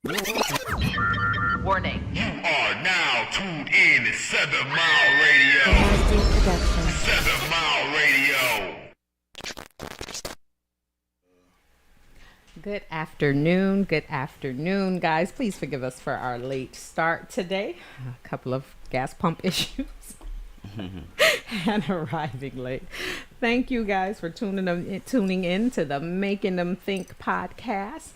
Warning. You are now tuned in to 7 Mile Radio. 7 Mile Radio. Good afternoon, guys. Please forgive us for our late start today. A couple of gas pump issues and arriving late. Thank you guys for tuning in to the Makin Em THINK Podcast,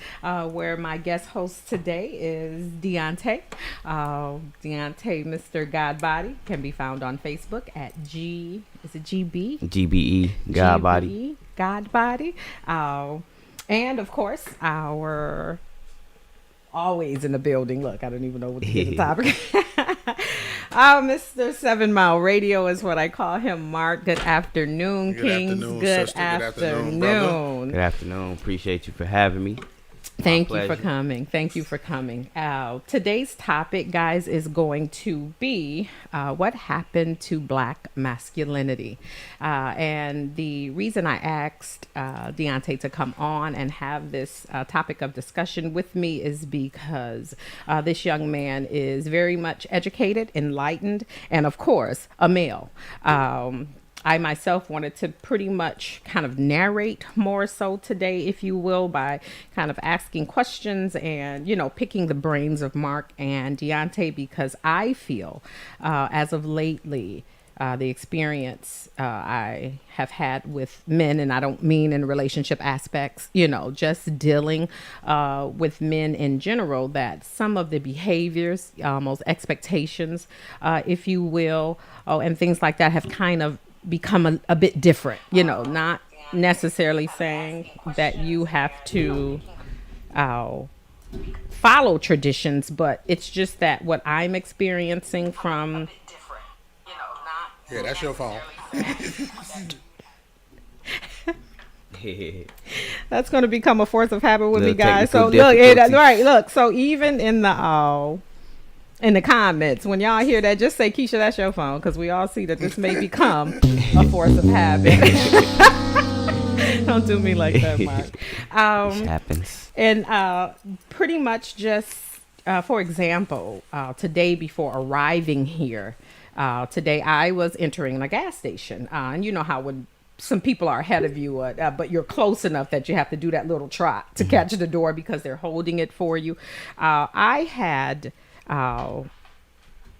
where my guest host today is Deontay. Deontay, Mr. Godbody, can be found on Facebook at GB? GBE, Godbody. Godbody. And of course, our always in the building. Look, I don't even know what to get the topic. Mr. 7 Mile Radio is what I call him. Mark, good afternoon, Kings. Good afternoon. Good afternoon. Appreciate you for having me. Thank you for coming. Today's topic, guys, is going to be what happened to Black masculinity. And the reason I asked Deontay to come on and have this topic of discussion with me is because this young man is very much educated, enlightened, and of course, a male. I myself wanted to pretty much kind of narrate more so today, if you will, by kind of asking questions and, picking the brains of Mark and Deontay, because I feel as of lately, the experience I have had with men, and I don't mean in relationship aspects, just dealing with men in general, that some of the behaviors, almost expectations, if you will, and things like that have kind of become a bit different, not necessarily saying that you have to follow traditions, but it's just that what I'm experiencing from... Yeah, that's your phone. That's going to become a force of habit with me, guys. So look, so even in the comments, when y'all hear that, just say, Keisha, that's your phone, because we all see that this may become a force of habit. Don't do me like that, Mark. It happens. And pretty much just, for example, today before arriving here, today I was entering a gas station. And you know how when some people are ahead of you, but you're close enough that you have to do that little trot to catch the door because they're holding it for you. I had...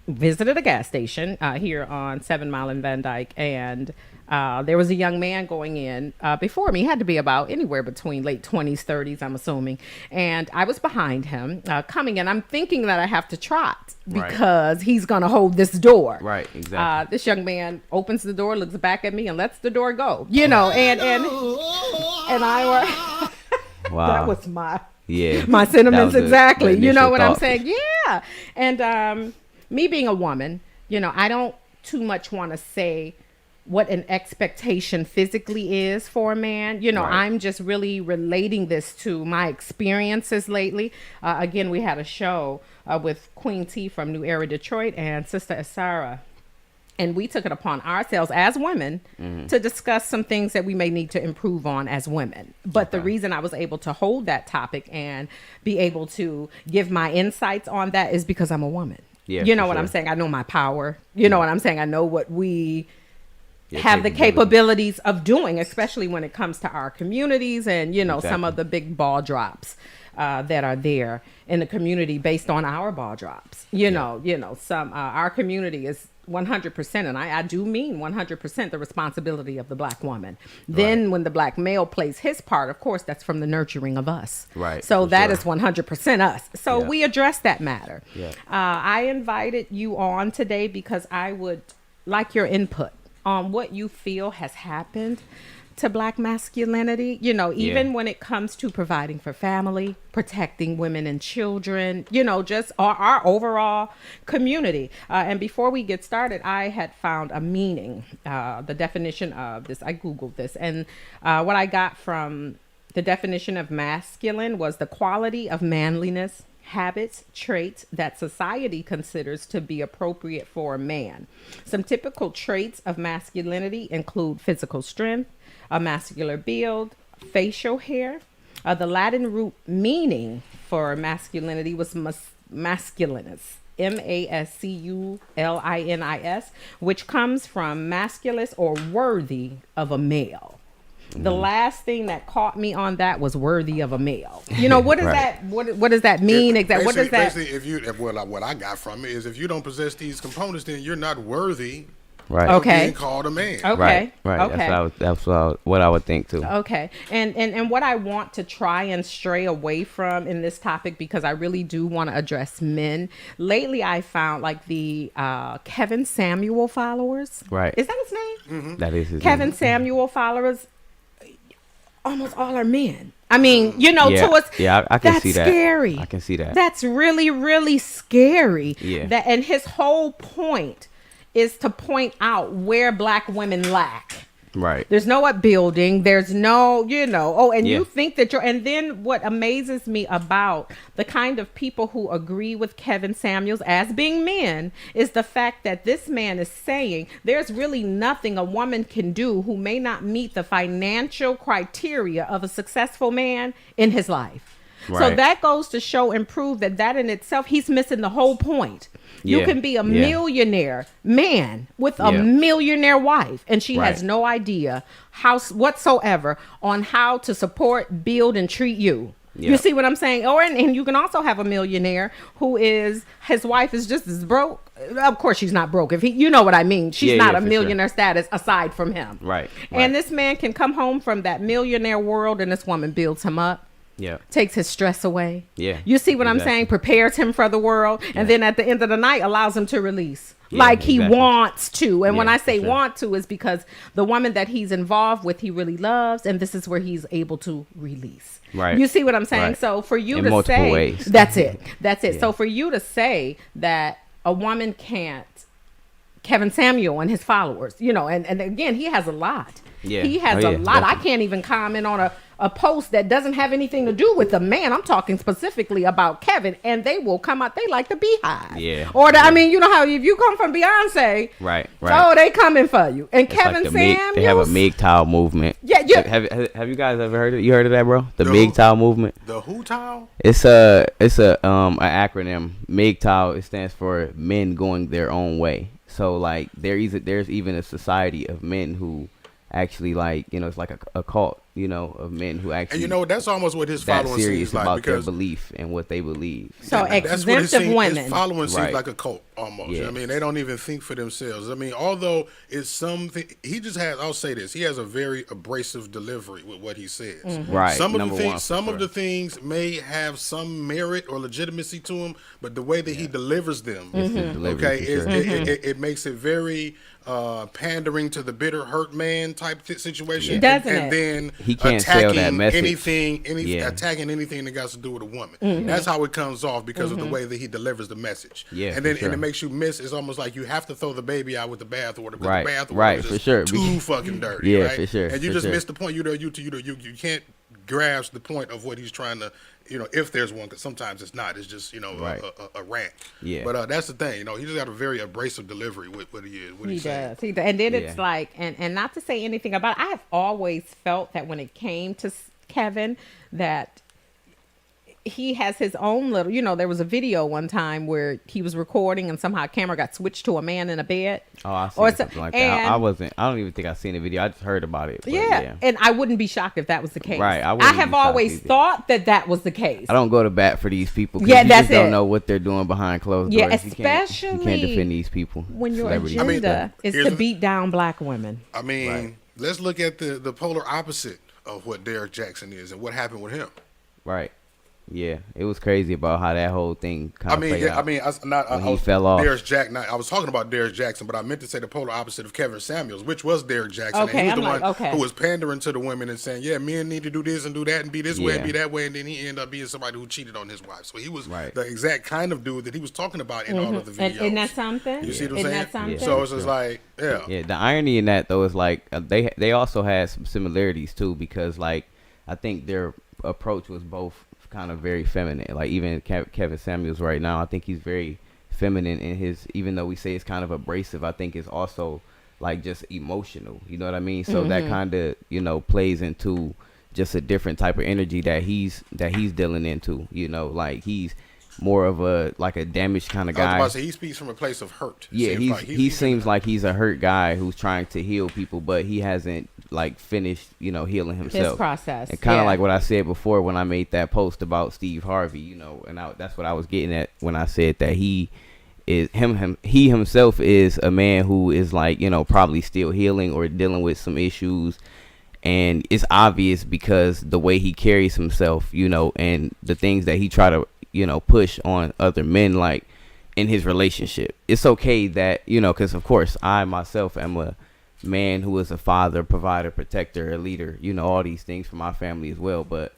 visited a gas station here on 7 Mile in Van Dyke, and there was a young man going in before me. He had to be about anywhere between late 20s, 30s, I'm assuming. And I was behind him coming in. I'm thinking that I have to trot because he's going to hold this door. Right, exactly. This young man opens the door, looks back at me, and lets the door go. And I were... Wow. That was my... Yeah, my sentiments, exactly. You know what thought. I'm saying? Yeah. And me being a woman, I don't too much want to say what an expectation physically is for a man. I'm just really relating this to my experiences lately. Again, we had a show with Queen T from New Era, Detroit, and Sister Asara. And we took it upon ourselves as women to discuss some things that we may need to improve on as women. But the reason I was able to hold that topic and be able to give my insights on that is because I'm a woman. Yeah, you know what I'm saying? I know my power. You know what I'm saying? I know what we have the capabilities of doing, especially when it comes to our communities and, some of the big ball drops that are there in the community based on our ball drops. Some our community is 100%, and I do mean 100% the responsibility of the Black woman. Then when the Black male plays his part, of course, that's from the nurturing of us. Right. So that is 100% us. So we address that matter. Yeah. I invited you on today because I would like your input on what you feel has happened to Black masculinity, even when it comes to providing for family, protecting women and children, just our overall community. And before we get started, I had found a meaning, the definition of this. I Googled this, and what I got from the definition of masculine was the quality of manliness, habits, traits that society considers to be appropriate for a man. Some typical traits of masculinity include physical strength, a muscular build, facial hair, The Latin root meaning for masculinity was masculinus, masculinis, which comes from masculus or worthy of a male. The last thing that caught me on that was worthy of a male. You know, what is that? What does that mean exactly? What does that? Basically, what I got from it is if you don't possess these components, then you're not worthy. Right. Of being called a man. Okay. Right. Okay. That's what I would think too. Okay. And what I want to try and stray away from in this topic, because I really do want to address men. Lately, I found like the Kevin Samuel followers. Right. Is that his name? Mm-hmm. That is his Kevin name. Samuel followers. Almost all are men. I mean, you know, to us, I can see that. That's scary. I can see that. That's really, really scary. Yeah. And his whole point is to point out where black women lack. Right. There's no upbuilding. There's no, you think that and then what amazes me about the kind of people who agree with Kevin Samuels as being men is the fact that this man is saying there's really nothing a woman can do who may not meet the financial criteria of a successful man in his life. Right. So that goes to show and prove that in itself, he's missing the whole point. You can be a millionaire man with a millionaire wife, and she has no idea whatsoever on how to support, build, and treat you. You see what I'm saying? And you can also have a millionaire who is, his wife is just as broke. Of course, she's not broke. You know what I mean? She's not a millionaire status aside from him. Right. And this man can come home from that millionaire world, and this woman builds him up. Yeah. Takes his stress away. Yeah. You see what I'm saying? Prepares him for the world. And then at the end of the night, allows him to release. Like he wants to. And when I say want to, is because the woman that he's involved with, he really loves. And this is where he's able to release. Right. You see what I'm saying? Right. So for you in to multiple say, ways. That's it. Yeah. So for you to say that a woman can't, Kevin Samuel and his followers, and again, he has a lot. Yeah. He has a lot. Definitely. I can't even comment on a post that doesn't have anything to do with the man. I'm talking specifically about Kevin, and they will come out. They like the beehive. Yeah. Or I mean, you know how if you come from Beyonce, right. Oh, they coming for you. And it's Kevin like Samuels, they have a MGTOW movement. Yeah. Have you guys ever heard of it? You heard of that, bro? The MGTOW movement. The who towel? It's an acronym. MGTOW. It stands for men going their own way. So like there's even a society of men who actually it's like a cult, of men who actually. And that's almost what his following seems like, about because their belief and what they believe. So exemptive women. His following seems like a cult almost. Yeah. I mean, they don't even think for themselves. I mean, although it's something, he just has. I'll say this: he has a very abrasive delivery with what he says. Mm-hmm. Right. Some of the things may have some merit or legitimacy to him, but the way that he delivers them, it makes it very pandering to the bitter hurt man type situation. And then he can't sell that message. Attacking anything that got to do with a woman. Mm-hmm. That's how it comes off because of the way that he delivers the message. Yeah, and then and it makes you miss. It's almost like you have to throw the baby out with the bathwater. Right, the bathwater right, is for sure. Too fucking dirty. Yeah, right? for sure. And you just miss the point. You can't grasp the point of what he's trying to. If there's one, because sometimes it's not. It's just a rant. Yeah. But that's the thing. He just got a very abrasive delivery with what he is. What he does. And then it's like, and not to say anything about it, I have always felt that when it came to Kevin, that he has his own little, there was a video one time where he was recording and somehow a camera got switched to a man in a bed. Oh, I seen something like that. I don't even think I've seen the video. I just heard about it. Yeah. And I wouldn't be shocked if that was the case. Right. I have always thought that was the case. I don't go to bat for these people. Yeah, you just don't know what they're doing behind closed doors. Yeah, especially you can't defend these people. When your agenda is to beat down black women. I mean, let's look at the polar opposite of what Derrick Jackson is and what happened with him. Right. Yeah, it was crazy about how that whole thing kind of played out. He fell off. I was talking about Derrick Jackson, but I meant to say the polar opposite of Kevin Samuels, which was Derrick Jackson. Okay, and he was the one who was pandering to the women and saying, men need to do this and do that and be this way and be that way, and then he ended up being somebody who cheated on his wife. So he was the exact kind of dude that he was talking about in all of the videos. Isn't that something? You see what I'm saying? That something? So it's just like, Yeah, the irony in that, though, is like they also had some similarities, too, because, like, I think their approach was both kind of very feminine. Like even Kevin Samuels right now, I think he's very feminine in his, even though we say it's kind of abrasive, I think it's also like just emotional, you know what I mean? So that kind of, plays into, just a different type of energy that he's dealing into. You know, like he's more of a damaged kind of guy. I was about to say, he speaks from a place of hurt. Yeah, he seems like he's a hurt guy who's trying to heal people, but he hasn't like finished, you know, healing himself. His process. And kind of like what I said before when I made that post about Steve Harvey, you know, and that's what I was getting at when I said that he himself is a man who is like, you know, probably still healing or dealing with some issues. And it's obvious because the way he carries himself, you know, and the things that he try to, you know, push on other men, like in his relationship. It's okay that, you know, because of course I myself am a man who is a father, provider, protector, a leader, you know, all these things for my family as well. But,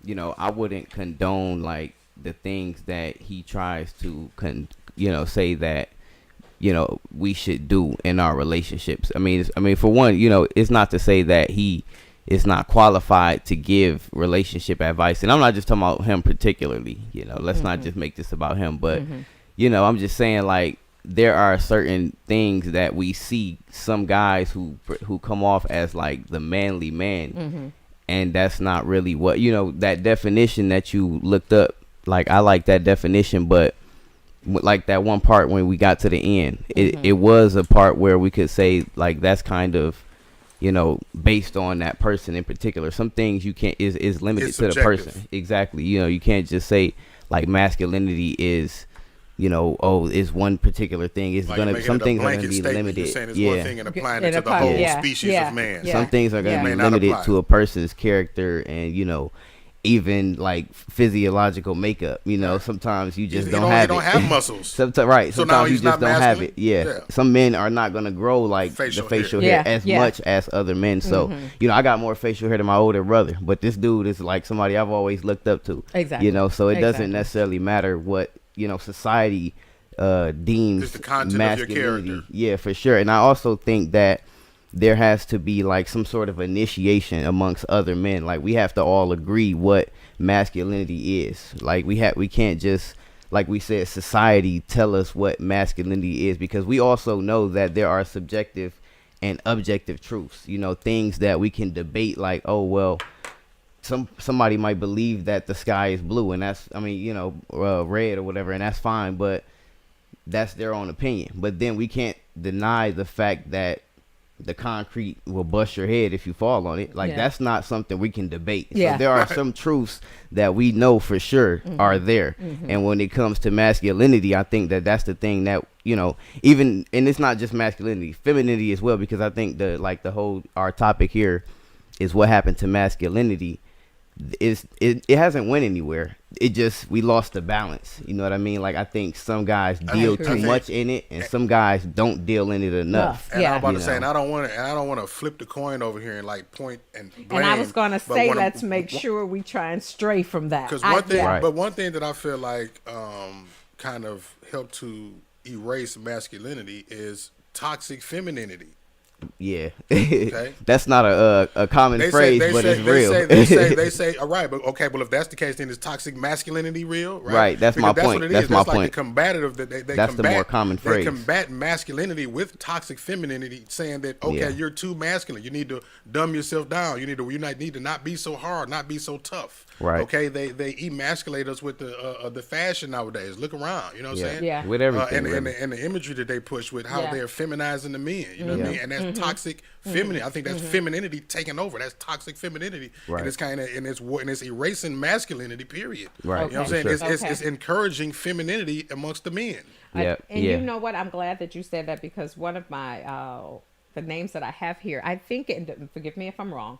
you know, I wouldn't condone like the things that he tries to, say that, you know, we should do in our relationships. I mean, for one, you know, it's not to say that he is not qualified to give relationship advice. And I'm not just talking about him particularly, you know, let's not just make this about him. But, you know, I'm just saying, like, there are certain things that we see some guys who come off as like the manly man. And that's not really what, you know, that definition that you looked up. Like, I like that definition, but like that one part when we got to the end, it was a part where we could say like that's kind of, you know, based on that person in particular. Some things you can't is limited to the person. Exactly. You know, you can't just say like masculinity is, you know, is one particular thing. It's like some things are gonna be limited. You're saying it's one thing and applying it to the whole species of man. Some things are gonna be limited to a person's character and, you know, even like physiological makeup, you know, sometimes you just don't have it. Don't have muscles. Sometimes you just don't have it. Yeah. Some men are not going to grow like the facial hair as much as other men. So, you know, I got more facial hair than my older brother, but this dude is like somebody I've always looked up to. Exactly. You know, so it doesn't necessarily matter what, you know, society deems it's the content masculinity. Of your character. Yeah, for sure. And I also think that there has to be like some sort of initiation amongst other men. Like we have to all agree what masculinity is. Like we can't just, like we said, society tell us what masculinity is, because we also know that there are subjective and objective truths, you know, things that we can debate, like, oh, well, somebody might believe that the sky is blue and that's, I mean, you know, red or whatever, and that's fine, but that's their own opinion. But then we can't deny the fact that the concrete will bust your head if you fall on it. Like that's not something we can debate. So there are some truths that we know for sure are there. And when it comes to masculinity, I think that that's the thing that, you know, even, and it's not just masculinity, femininity as well, because I think our topic here is what happened to masculinity. It hasn't went anywhere. It just, we lost the balance. You know what I mean? Like, I think some guys deal too much in it, and some guys don't deal in it enough. And I'm about to say, and I don't want to flip the coin over here and like point and blame. And I was going to say, let's make sure we try and stray from that. Because one thing that I feel like kind of helped to erase masculinity is toxic femininity. Yeah, okay. That's not a common phrase, but it's real. They say, all right, but okay, well, if that's the case, then is toxic masculinity real? Right, that's my point. That's my point. Like the combative that they that's the more common phrase. They combat masculinity with toxic femininity, saying that you're too masculine. You need to dumb yourself down. You need to not be so hard, not be so tough. Right. Okay. They emasculate us with the fashion nowadays. Look around. You know what I'm saying? Yeah. With everything. And the imagery that they push with how they're feminizing the men. You know what I mean? And that's toxic femininity. I think that's femininity taking over. That's toxic femininity. Right. And it's kind of it's erasing masculinity. Period. Right. You know what I'm saying? It's encouraging femininity amongst the men. You know what? I'm glad that you said that, because one of my the names that I have here, I think, and forgive me if I'm wrong,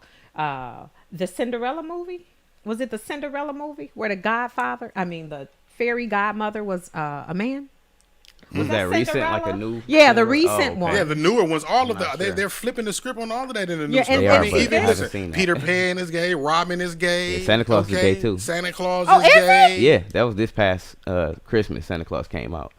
the Cinderella movie. Was it the Cinderella movie where the fairy godmother was a man? Was that recent, like a new? Yeah, the recent one. Yeah, the newer ones. All of they're flipping the script on all of that in the new stuff. And Peter Pan is gay, Robin is gay. Yeah, Santa Claus is gay too. Santa Claus is gay. Yeah, that was this past Christmas. Santa Claus came out.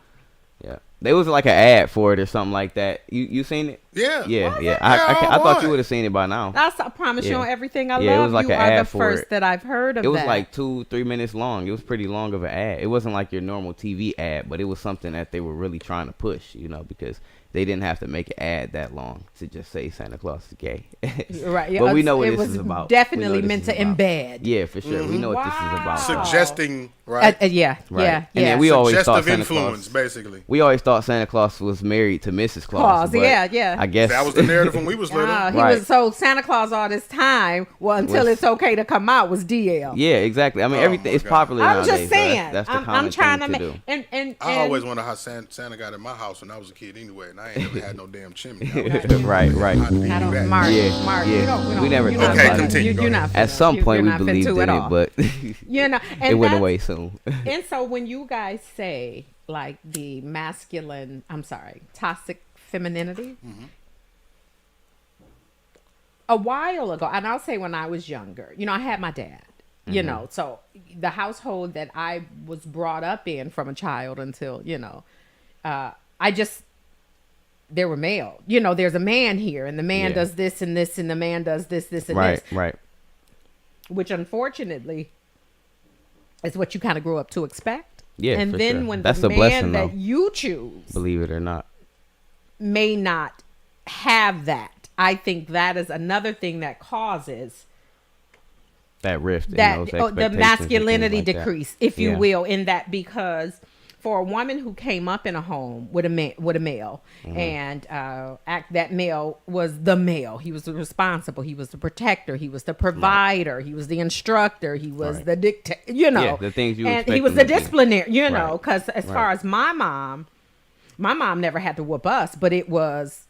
Yeah, there was like an ad for it or something like that. You seen it? Yeah. Yeah. I thought you would have seen it by now. I promise you on everything I love. It was like you an are ad the first that I've heard of. It was like 2-3 minutes long. It was pretty long of an ad. It wasn't like your normal TV ad, but it was something that they were really trying to push, you know, because they didn't have to make an ad that long to just say Santa Claus is gay. Right. But we know what it this was is about. Definitely meant to embed. Yeah, for sure. We know what this is about. Suggesting, right? Yeah. Right. Yeah. And then we always thought Suggestive Santa influence, Claus, basically. we always thought Santa Claus was married to Mrs. Claus. But yeah. I guess That was the narrative when we was little. He Right. was so Santa Claus all this time. Well, until it's okay to come out was DL. Yeah, exactly. I mean, everything is popular I'm nowadays. just saying. So that's the I'm common trying thing to to make do. and I always wonder how Santa got in my house when I was a kid anyway, and I ain't never had no damn chimney. Right. I don't, Mark. Yeah, Mark, we never you're talked not about fit- it. continue. You're not At fit- some point, you're we not fit believed to in at it, all. but and it went that's- away soon. And so when you guys say like the toxic femininity, a while ago, and I'll say when I was younger, I had my dad, so the household that I was brought up in from a child until, there were male, there's a man here and the man does this and this and the man does this and this. Right. Which unfortunately is what you kind of grew up to expect. Yeah, and for then sure. when That's the a man blessing, that though. you choose Believe it or not. may not have that, I think that is another thing that causes That rift. that in those the expectations and masculinity things like that. decrease, if you Yeah. will, in that, because for a woman who came up in a home with a male, Mm-hmm. and that male was the male, he was the responsible, he was the protector, he was the provider, he was the instructor, he was Right. the dictator, Yeah, the things you and expect he was him the to be. disciplinary, Right. because as far as my mom never had to whoop us, but it was,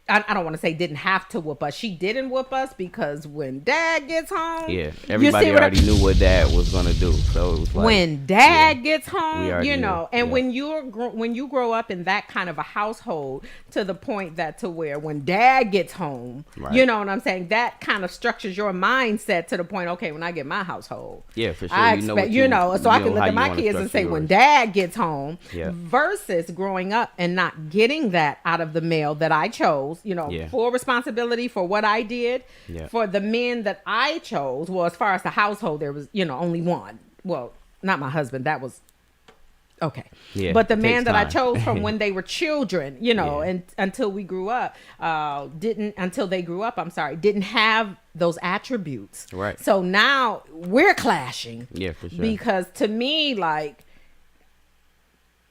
I don't want to say didn't have to whoop us. She didn't whoop us because when dad gets home, Yeah, you everybody see what already knew what dad was gonna do, so it was like when dad yeah. gets home, We already knew, and yeah. when you grow up in that kind of a household, to the point that to where when dad gets home, Right. you know what I'm saying, that kind of structures your mindset to the point, okay, when I get my household, Yeah, for sure. I You know expect, what so I know can look how at you my wanna kids and say, structure when yours. dad gets home, Yeah. versus growing up and not getting that out of the male that I chose, Yeah. full responsibility for what I did. Yeah. For the men that I chose, well, as far as the household, there was, only one. Well, not my husband. That was okay. Yeah, but the it man takes that I time. chose from when they were children, Yeah. and until we grew up, until they grew up, didn't have those attributes. Right. So now we're clashing. Yeah, for sure. Because to me, like,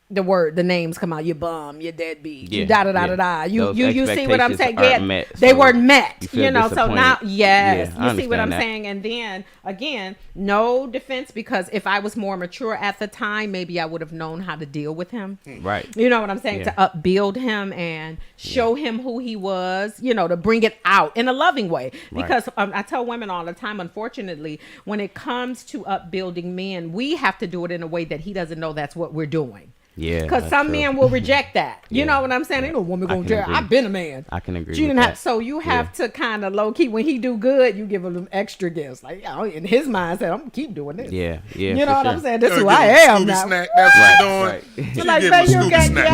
the names come out, you bum, you deadbeat, you Yeah, da. You Those see what I'm saying? expectations aren't Yeah, met, they so weren't met. you feel So now, disappointed. yes, Yeah, I you see what I'm understand that. saying? And then again, no defense, because if I was more mature at the time, maybe I would have known how to deal with him. Right. You know what I'm saying? Yeah. To upbuild him and show him who he was, to bring it out in a loving way. Right. Because I tell women all the time, unfortunately, when it comes to upbuilding men, we have to do it in a way that he doesn't know that's what we're doing. Yeah. Because that's some true. men will reject that. You Yeah. know what I'm saying? Ain't no woman I gonna can tell. agree. I've been a man. I can agree She with didn't have, that. so you have to kind of low key, when he do good, you give him extra gifts. Like, in his mindset, I'm gonna keep doing this. Yeah. You for know what sure. I'm saying? This is You who know, I give him am Scooby now. snack, that's what you're doing. Right. She You're like, give him man, a you Scooby got snack.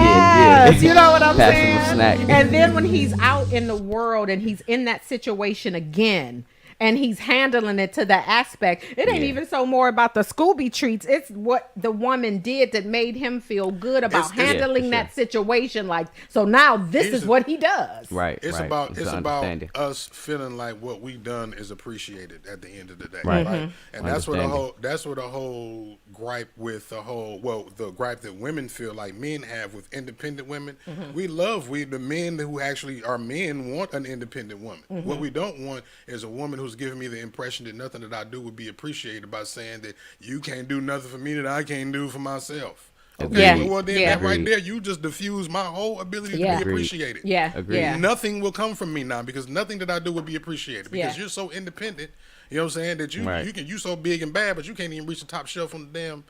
yes. You know what I'm Pass him a saying? snack. And then when he's out in the world and he's in that situation again, and he's handling it to that aspect, it ain't Yeah. even so more about the Scooby treats. It's what the woman did that made him feel good about It's- yeah, handling for that sure. situation. Like, so now this He's is a- what he does. Right. It's right. about It's understanding. us feeling like what we done is appreciated at the end of the day, Right. And that's where Understanding. the whole gripe with the gripe that women feel like men have with independent women. We the men who actually are men want an independent woman. What we don't want is a woman who's giving me the impression that nothing that I do would be appreciated by saying that you can't do nothing for me that I can't do for myself. Okay, Yeah. well then Yeah. that right Agreed. there, you just diffuse my whole ability Yeah. to be Agreed. appreciated. Yeah. Agreed. Yeah. Nothing will come from me now because nothing that I do will be appreciated because Yeah. you're so independent. You know what I'm saying? That Right. you so big and bad, but you can't even reach the top shelf on the damn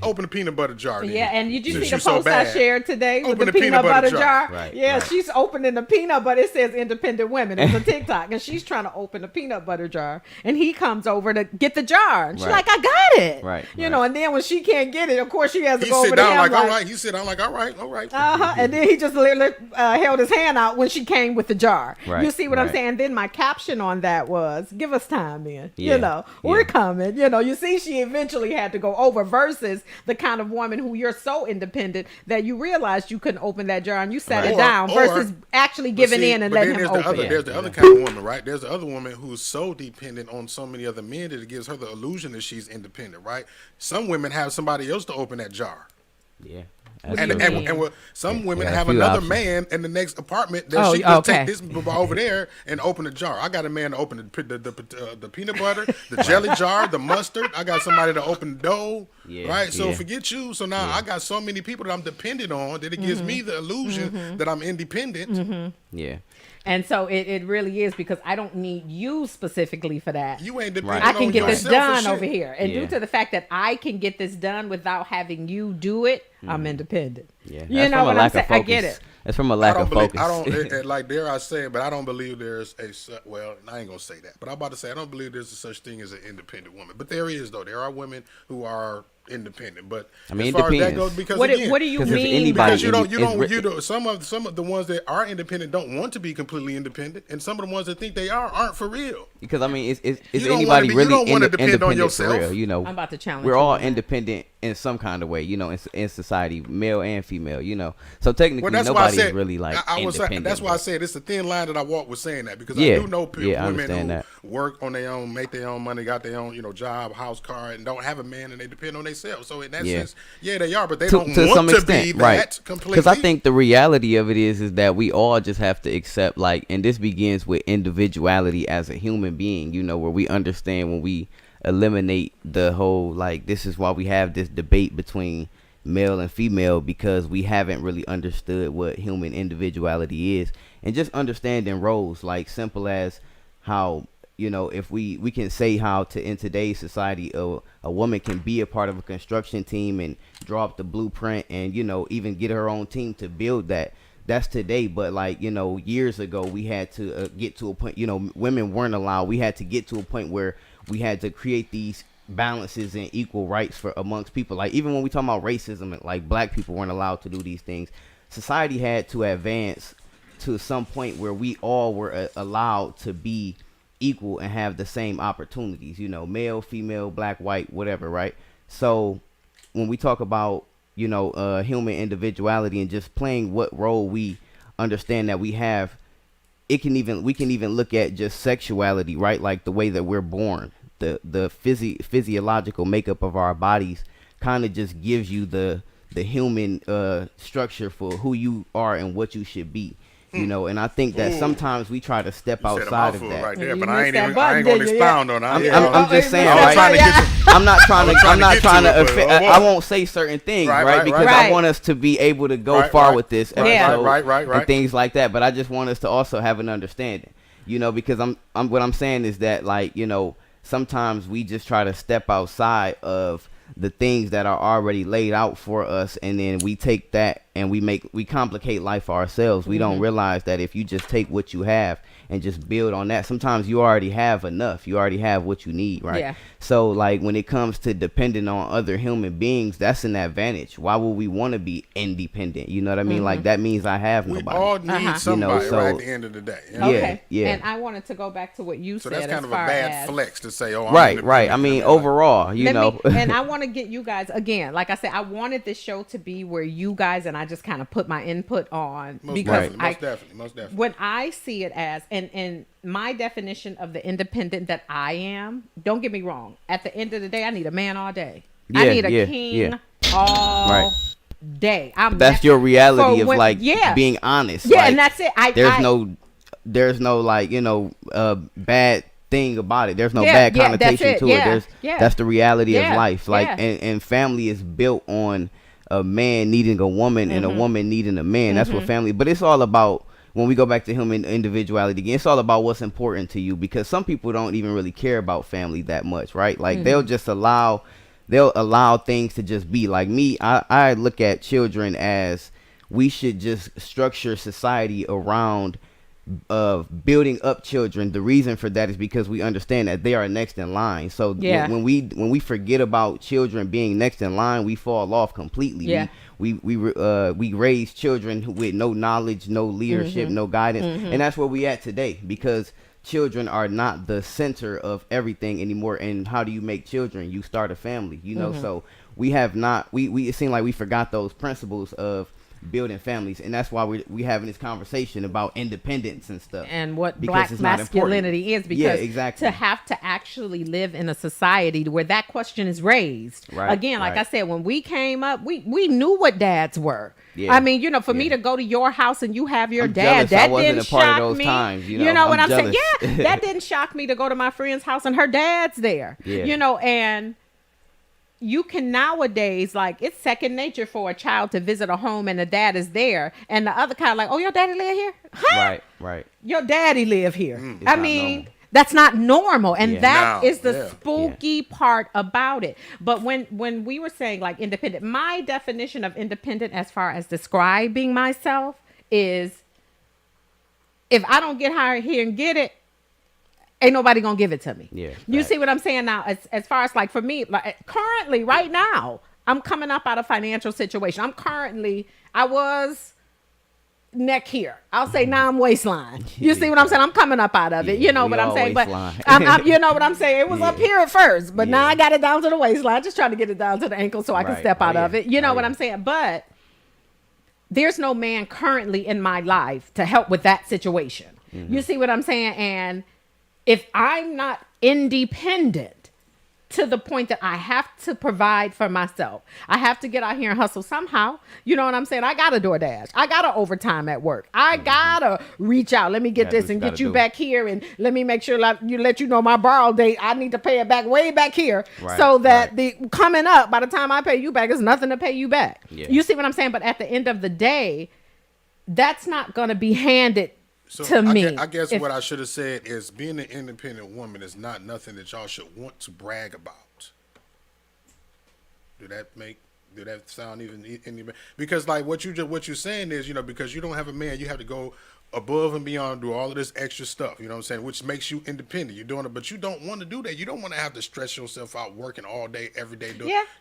open the peanut butter jar. then. Yeah, and did you Since see the you so post I bad. shared today with Open the peanut butter jar? Right, Yeah, right. she's opening the peanut butter. It says independent women. It's a TikTok, and she's trying to open the peanut butter jar, and he comes over to get the jar, and she's Right. like, "I got it." Right, You right. know, and then when she can't get it, of course she has to He go sit over to down I'm like, all right. He said, I'm like, all right. And then he just literally held his hand out when she came with the jar. Right, You see what I'm right. saying? Then my caption on that was, give us time, man. Yeah, We're coming. You see, she eventually had to go over versus the kind of woman who you're so independent that you realized you couldn't open that jar and you sat it down versus actually giving in and letting him open it. There's the other kind of woman, right? There's the other woman who's so dependent on so many other men that it gives her the illusion that she's independent, right? Some women have somebody else to open that jar. Yeah. And some women a have few another options. man in the next apartment that she can take this over there and open a jar. I got a man to open the peanut butter, the jelly jar, the mustard. I got somebody to open the dough. Right? So forget you. So now I got so many people that I'm dependent on that it gives me the illusion that I'm independent. Yeah. And so it really is, because I don't need you specifically for that. You ain't dependent I can on get this yourself done over here. And Yeah. due to the fact that I can get this done without having you do it, I'm independent. Yeah. You know what I'm saying? I get it. It's from a lack of focus. I don't like, dare I say it, but I don't believe there's well, I ain't gonna say that, but I'm about to say I don't believe there's a such thing as an independent woman. But there is, though. There are women who are independent, but I mean, as it far as that depends. goes, because What again, do you 'cause if mean? anybody- because you don't it's some of the ones that are independent don't want to be completely independent, and some of the ones that think they aren't for real. Because I mean, is You don't anybody wanna be- you really don't wanna depend on independent for yourself. real? I'm about to challenge We're you all on that. independent in some kind of way, in society, male and female, So technically, Well, that's why I nobody's said really like independent. that's why I said it's a thin line that I walk with saying that, because Yeah, I do know I women understand who that. work on their own, make their own money, got their own job, house, car, and don't have a man, and they depend on themselves. So in that sense, yeah, they are, but they don't to want some to extent, be right? that completely. Because I think the reality of it is that we all just have to accept, and this begins with individuality as a human being, where we understand when we eliminate the whole, this is why we have this debate between male and female, because we haven't really understood what human individuality is, and just understanding roles, simple as how, if we can say how in today's society, a woman can be a part of a construction team and draw up the blueprint and, even get her own team to build that. That's today. But years ago, we had to get to a point, women weren't allowed. We had to get to a point where we had to create these balances and equal rights for amongst people. Even when we talk about racism, black people weren't allowed to do these things. Society had to advance to some point where we all were allowed to be equal and have the same opportunities, male, female, black, white, whatever, right? So when we talk about, human individuality and just playing what role we understand that we have, we can even look at just sexuality, right? Like the way that we're born, the physiological makeup of our bodies kind of just gives you the human structure for who you are and what you should be. And I think that sometimes we try to step outside of that. Right there, You but I ain't missed that going button, to didn't you? expound on it. I'm just saying, I was right? trying to get you. I'm not trying to it, but I won't say certain things, right? Because I want us to be able to go far with this episode, right. and things like that. But I just want us to also have an understanding, because what I'm saying is that, sometimes we just try to step outside of the things that are already laid out for us, and then we take that and we complicate life for ourselves. We don't realize that if you just take what you have and just build on that, sometimes you already have enough. You already have what you need, right? Yeah. So when it comes to depending on other human beings, that's an advantage. Why would we want to be independent? You know what I mean? That means I have We nobody. all need somebody so- right at the end of the day. Yeah, Okay. yeah. And I wanted to go back to what you So said. that's kind as of a far bad as, flex to say, oh, I'm Right. independent. I mean, overall, and I want to get you guys, again, like I said, I wanted this show to be where you guys and I just kind of put my input on, because most definitely. when I see it as, and my definition of the independent that I am, don't get me wrong, at the end of the day, I need a man all day. I need a king all day. That's your reality of being honest. Yeah, and that's it. There's no bad thing about it. There's no bad connotation to it. That's the reality of life. And family is built on a man needing a woman and a woman needing a man. That's what family. But it's all about, when we go back to human individuality again, it's all about what's important to you, because some people don't even really care about family that much, right? They'll just allow things to just be. Like me, I look at children as we should just structure society around building up children, the reason for that is because we understand that they are next in line. So when we forget about children being next in line, we fall off completely. Yeah. We raise children with no knowledge, no leadership, no guidance, and that's where we at today, because children are not the center of everything anymore. And how do you make children? You start a family, so we have not, we it seemed like we forgot those principles of building families, and that's why we having this conversation about independence and stuff, and what black masculinity is, because to have to actually live in a society where that question is raised again, like I said, when we came up, we knew what dads were. I mean, for me to go to your house and you have your dad, that didn't shock me. You know what I'm saying? Yeah, that didn't shock me to go to my friend's house and her dad's there. And you can nowadays, like, it's second nature for a child to visit a home and the dad is there, and the other kind of like, oh, your daddy live here? Huh? Right. Your daddy live here. I mean, normal. That's not normal, and that is the spooky part about it. But when we were saying like independent, my definition of independent as far as describing myself is, if I don't get hired here and get it, ain't nobody gonna give it to me. You see what I'm saying now? As far as like for me, like currently right now, I'm coming up out of financial situation. I was neck here. I'll say now I'm waistline. You see what I'm saying? I'm coming up out of it. You know what I'm saying? But you know what I'm saying? It was up here at first, but now I got it down to the waistline. Just trying to get it down to the ankle so I can step out of it. You know what I'm saying? But there's no man currently in my life to help with that situation. You see what I'm saying? And if I'm not independent to the point that I have to provide for myself, I have to get out here and hustle somehow. You know what I'm saying? I got to DoorDash. I got to overtime at work. I got to reach out. Let me get this and get you back here. And let me make sure let you know my borrow date. I need to pay it back way back here so that the coming up, by the time I pay you back, there's nothing to pay you back. You see what I'm saying? But at the end of the day, that's not going to be handed to me. I guess what I should have said is, being an independent woman is not nothing that y'all should want to brag about. Do that sound even any? Because like what you're saying is, because you don't have a man, you have to go above and beyond, do all of this extra stuff, you know what I'm saying, which makes you independent. You're doing it, but you don't want to do that. You don't want to have to stress yourself out working all day, every day.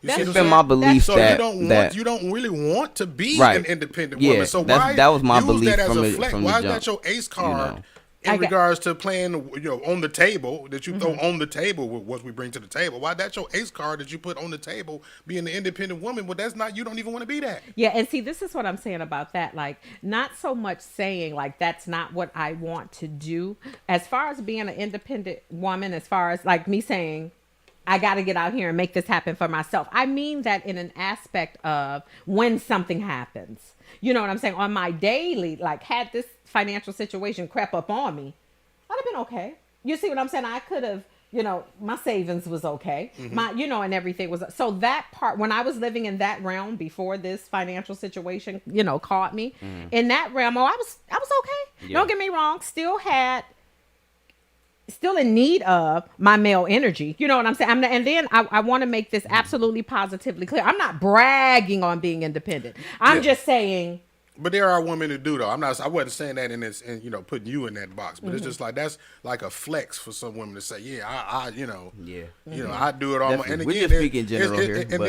That's been my belief. So you don't really want to be an independent woman. So that was my belief that as from a flex? Why is that your ace card? In regards to playing, on the table, that you throw on the table with what we bring to the table. Why that's your ace card that you put on the table, being the independent woman? Well, that's not, you don't even want to be that. Yeah, and see, this is what I'm saying about that. Like, not so much saying, like, that's not what I want to do. As far as being an independent woman, as far as, like, me saying, I got to get out here and make this happen for myself. I mean that in an aspect of when something happens. You know what I'm saying? On my daily, like, had this financial situation crept up on me, I'd have been okay. You see what I'm saying? I could have, my savings was okay. My, and everything was. So that part, when I was living in that realm before this financial situation, caught me in that realm, I was okay. Don't get me wrong. Still in need of my male energy. You know what I'm saying? And then I want to make this absolutely positively clear. I'm not bragging on being independent. I'm just saying. But there are women who do, though. I wasn't saying that in this, and putting you in that box. But it's just like, that's like a flex for some women to say, I do it all. And again, we're just speaking general here. And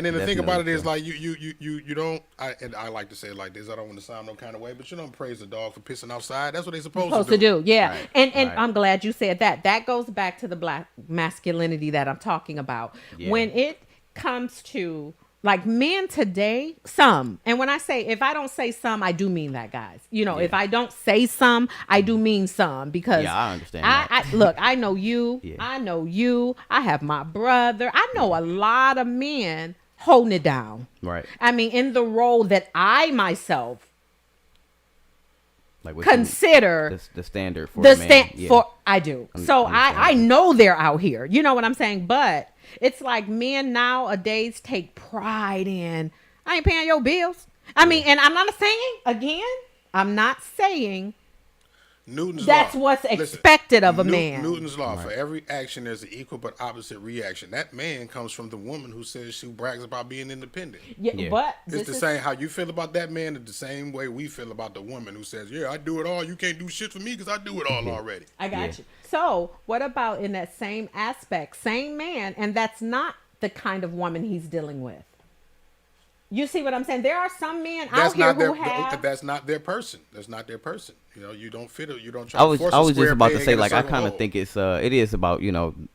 then the thing about it is, like, you don't. And I like to say it like this. I don't want to sound no kind of way, but you don't praise the dog for pissing outside. That's what they're supposed to do. Yeah. Right. And I'm glad you said that. That goes back to the black masculinity that I'm talking about. Yeah. When it comes to, like, men today, some, and when I say, if I don't say some, I do mean that, guys. If I don't say some, I do mean some, because I understand. Look, I know you. Yeah. I know you. I have my brother. I know a lot of men holding it down. Right. I mean, in the role that I myself consider the standard for a man. I do. So I know they're out here. You know what I'm saying? But it's like men nowadays take pride in, I ain't paying your bills. I mean, and I'm not saying Newton's That's law. what's Listen, expected of a man. Newton's law. For every action, there's an equal but opposite reaction. That man comes from the woman who says she brags about being independent. Yeah, but It's the same. How you feel about that man is the same way we feel about the woman who says, "Yeah, I do it all. You can't do shit for me because I do it all already." I got you. So what about in that same aspect, same man, and that's not the kind of woman he's dealing with? You see what I'm saying? There are some men out here who have. That's not their person. That's not their person. You know, you don't fit it. You don't try. I to was force I a was square just about to peg say in a like I circle kind of hole. think it is about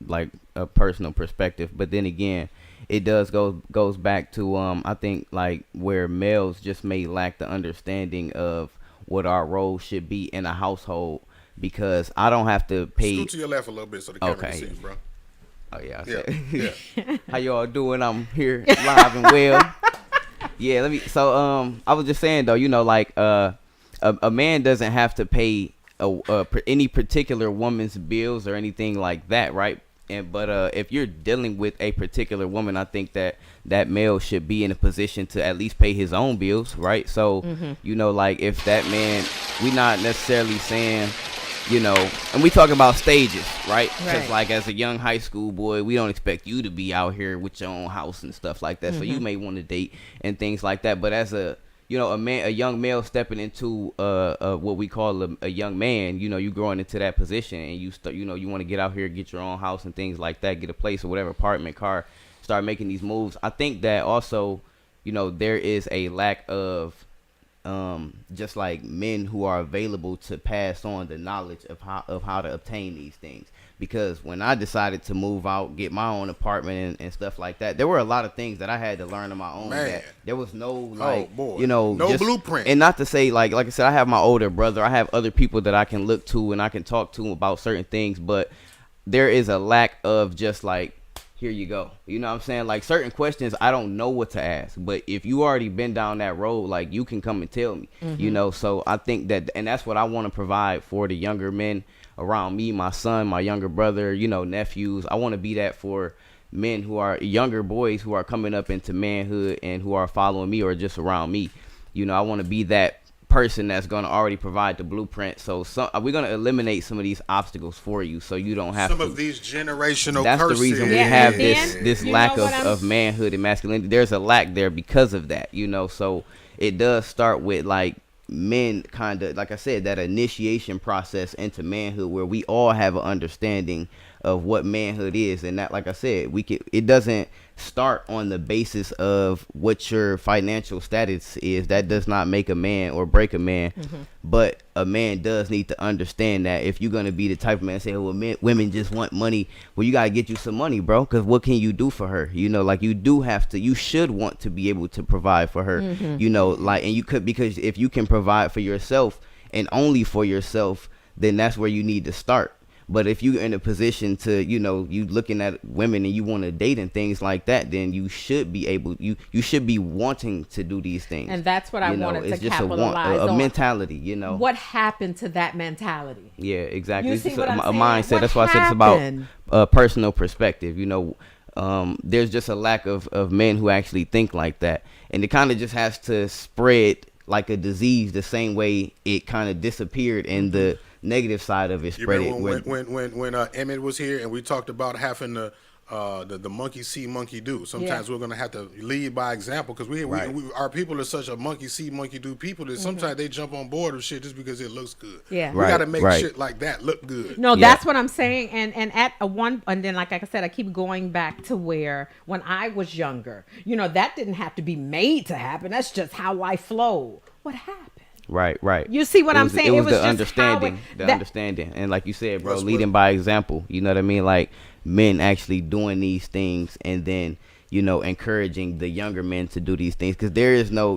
like a personal perspective, but then again, it goes back to I think like where males just may lack the understanding of what our role should be in a household, because I don't have to pay. Scoot to your left a little bit so the camera can see you, bro. Oh yeah, Yeah. How y'all doing? I'm here live and well. Yeah, I was just saying though, like a man doesn't have to pay any particular woman's bills or anything like that, right? But if you're dealing with a particular woman, I think that male should be in a position to at least pay his own bills, right? So, like if that man, we not necessarily saying, and we talking about stages, right? Because like as a young high school boy, we don't expect you to be out here with your own house and stuff like that. So you may want to date and things like that. But as a young male stepping into what we call a young man, you growing into that position, and you want to get out here, get your own house and things like that, get a place or whatever, apartment, car, start making these moves. I think that also, there is a lack of just like men who are available to pass on the knowledge of how to obtain these things. Because when I decided to move out, get my own apartment and stuff like that, there were a lot of things that I had to learn on my own. That there was no no blueprint. And not to say like I said, I have my older brother, I have other people that I can look to and I can talk to about certain things, but there is a lack of just like, here you go. You know what I'm saying? Like certain questions, I don't know what to ask. But if you already been down that road, like you can come and tell me, So I think that, and that's what I want to provide for the younger men around me, my son, my younger brother, nephews. I want to be that for men who are younger boys who are coming up into manhood and who are following me or just around me. I want to be that person that's going to already provide the blueprint. So we're going to eliminate some of these obstacles for you, so you don't have some of these generational that's curses. the reason we have this lack of manhood and masculinity. There's a lack there because of that, so it does start with like men kind of, like I said, that initiation process into manhood where we all have an understanding of what manhood is. And that, like I said, it doesn't start on the basis of what your financial status is. That does not make a man or break a man. But a man does need to understand that if you're going to be the type of man say, well, women just want money, well, you got to get you some money, bro, because what can you do for her? Like you should want to be able to provide for her, and you could, because if you can provide for yourself and only for yourself, then that's where you need to start. But if you're in a position to, you looking at women and you want to date and things like that, then you should be able, you should be wanting to do these things. And that's what I wanted it's to just capitalize a on. Mentality, What happened to that mentality? Yeah, exactly. You It's see just what I'm a saying? mindset. What That's why I said it's happened? about personal perspective. There's just a lack of men who actually think like that. And it kind of just has to spread like a disease the same way it kind of disappeared in the negative side of it spread. You remember when Emmett was here and we talked about having the monkey see, monkey do. Sometimes we're going to have to lead by example, because we our people are such a monkey see, monkey do people that sometimes they jump on board with shit just because it looks good. Yeah. We got to make shit like that look good. No, that's what I'm saying. And at and then like I said, I keep going back to where when I was younger, that didn't have to be made to happen. That's just how I flow. What happened? Right. You see what I'm saying? It was the just understanding, understanding. And like you said, bro, leading by example. You know what I mean? Like men actually doing these things and then, encouraging the younger men to do these things. Because there is no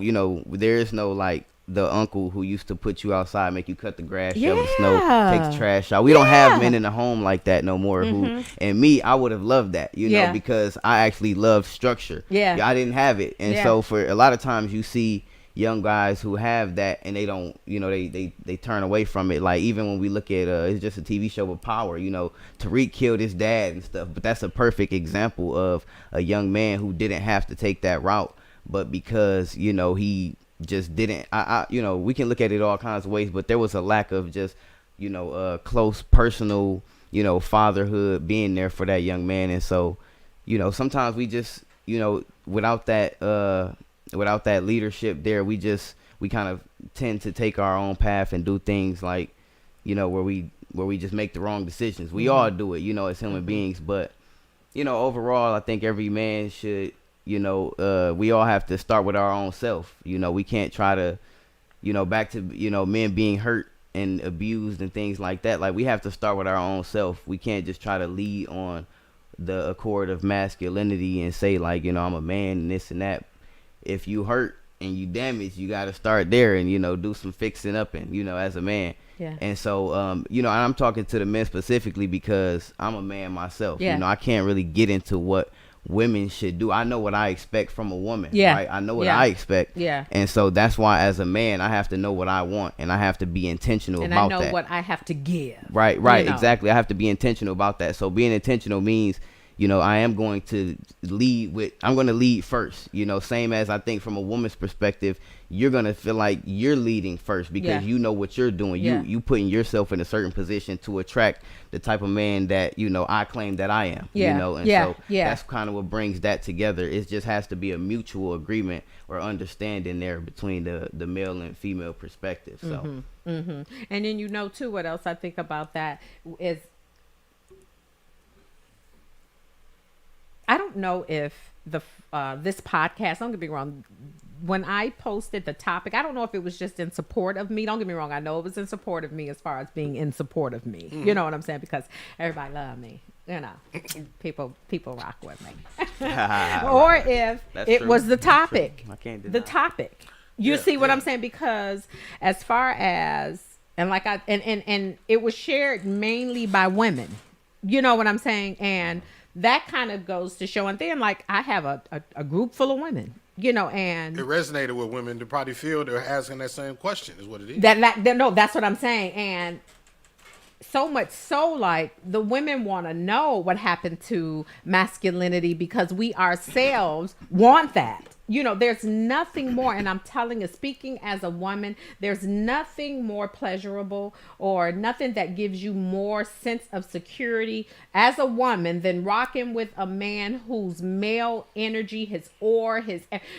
like the uncle who used to put you outside, make you cut the grass, shovel snow, take the trash out. We don't have men in the home like that no more. And me, I would have loved that, because I actually love structure. I didn't have it. And so for a lot of times you see young guys who have that and they don't, they turn away from it. Like even when we look at it's just a TV show with Power, Tariq killed his dad and stuff, but that's a perfect example of a young man who didn't have to take that route, but because he just didn't. We can look at it all kinds of ways, but there was a lack of just close personal, fatherhood, being there for that young man. And so, sometimes we just, without that leadership there, we kind of tend to take our own path and do things like, where we just make the wrong decisions. We all do it, as human beings. But, overall, I think every man should, we all have to start with our own self. We can't try to, back to, men being hurt and abused and things like that. Like, we have to start with our own self. We can't just try to lead on the accord of masculinity and say, like, I'm a man and this and that. If you hurt and you damaged, you got to start there and, do some fixing up and, as a man. Yeah. And so, and I'm talking to the men specifically because I'm a man myself. Yeah. I can't really get into what women should do. I know what I expect from a woman. Yeah. Right? I know what I expect. Yeah. And so that's why as a man, I have to know what I want and I have to be intentional about that. And I know what I have to give. Right, exactly. I have to be intentional about that. So being intentional means, I am going to lead first, same as I think from a woman's perspective, you're going to feel like you're leading first because you know what you're doing. You putting yourself in a certain position to attract the type of man that, I claim that I am, so that's kind of what brings that together. It just has to be a mutual agreement or understanding there between the male and female perspective. So, And then, too, what else I think about that is, I don't know if this podcast, don't get me wrong, when I posted the topic, I don't know if it was just in support of me. Don't get me wrong. I know it was in support of me as far as being in support of me. You know what I'm saying? Because everybody love me. People rock with me. Or if it was the topic. I can't deny the topic. You see what I'm saying? Because as far as, and like and it was shared mainly by women. You know what I'm saying? And that kind of goes to show. And then, like, I have a group full of women, and it resonated with women to probably feel they're asking that same question is what it is. No, that's what I'm saying. And so much so, like, the women want to know what happened to masculinity because we ourselves want that. There's nothing more, and I'm telling you, speaking as a woman, there's nothing more pleasurable or nothing that gives you more sense of security as a woman than rocking with a man whose male energy, his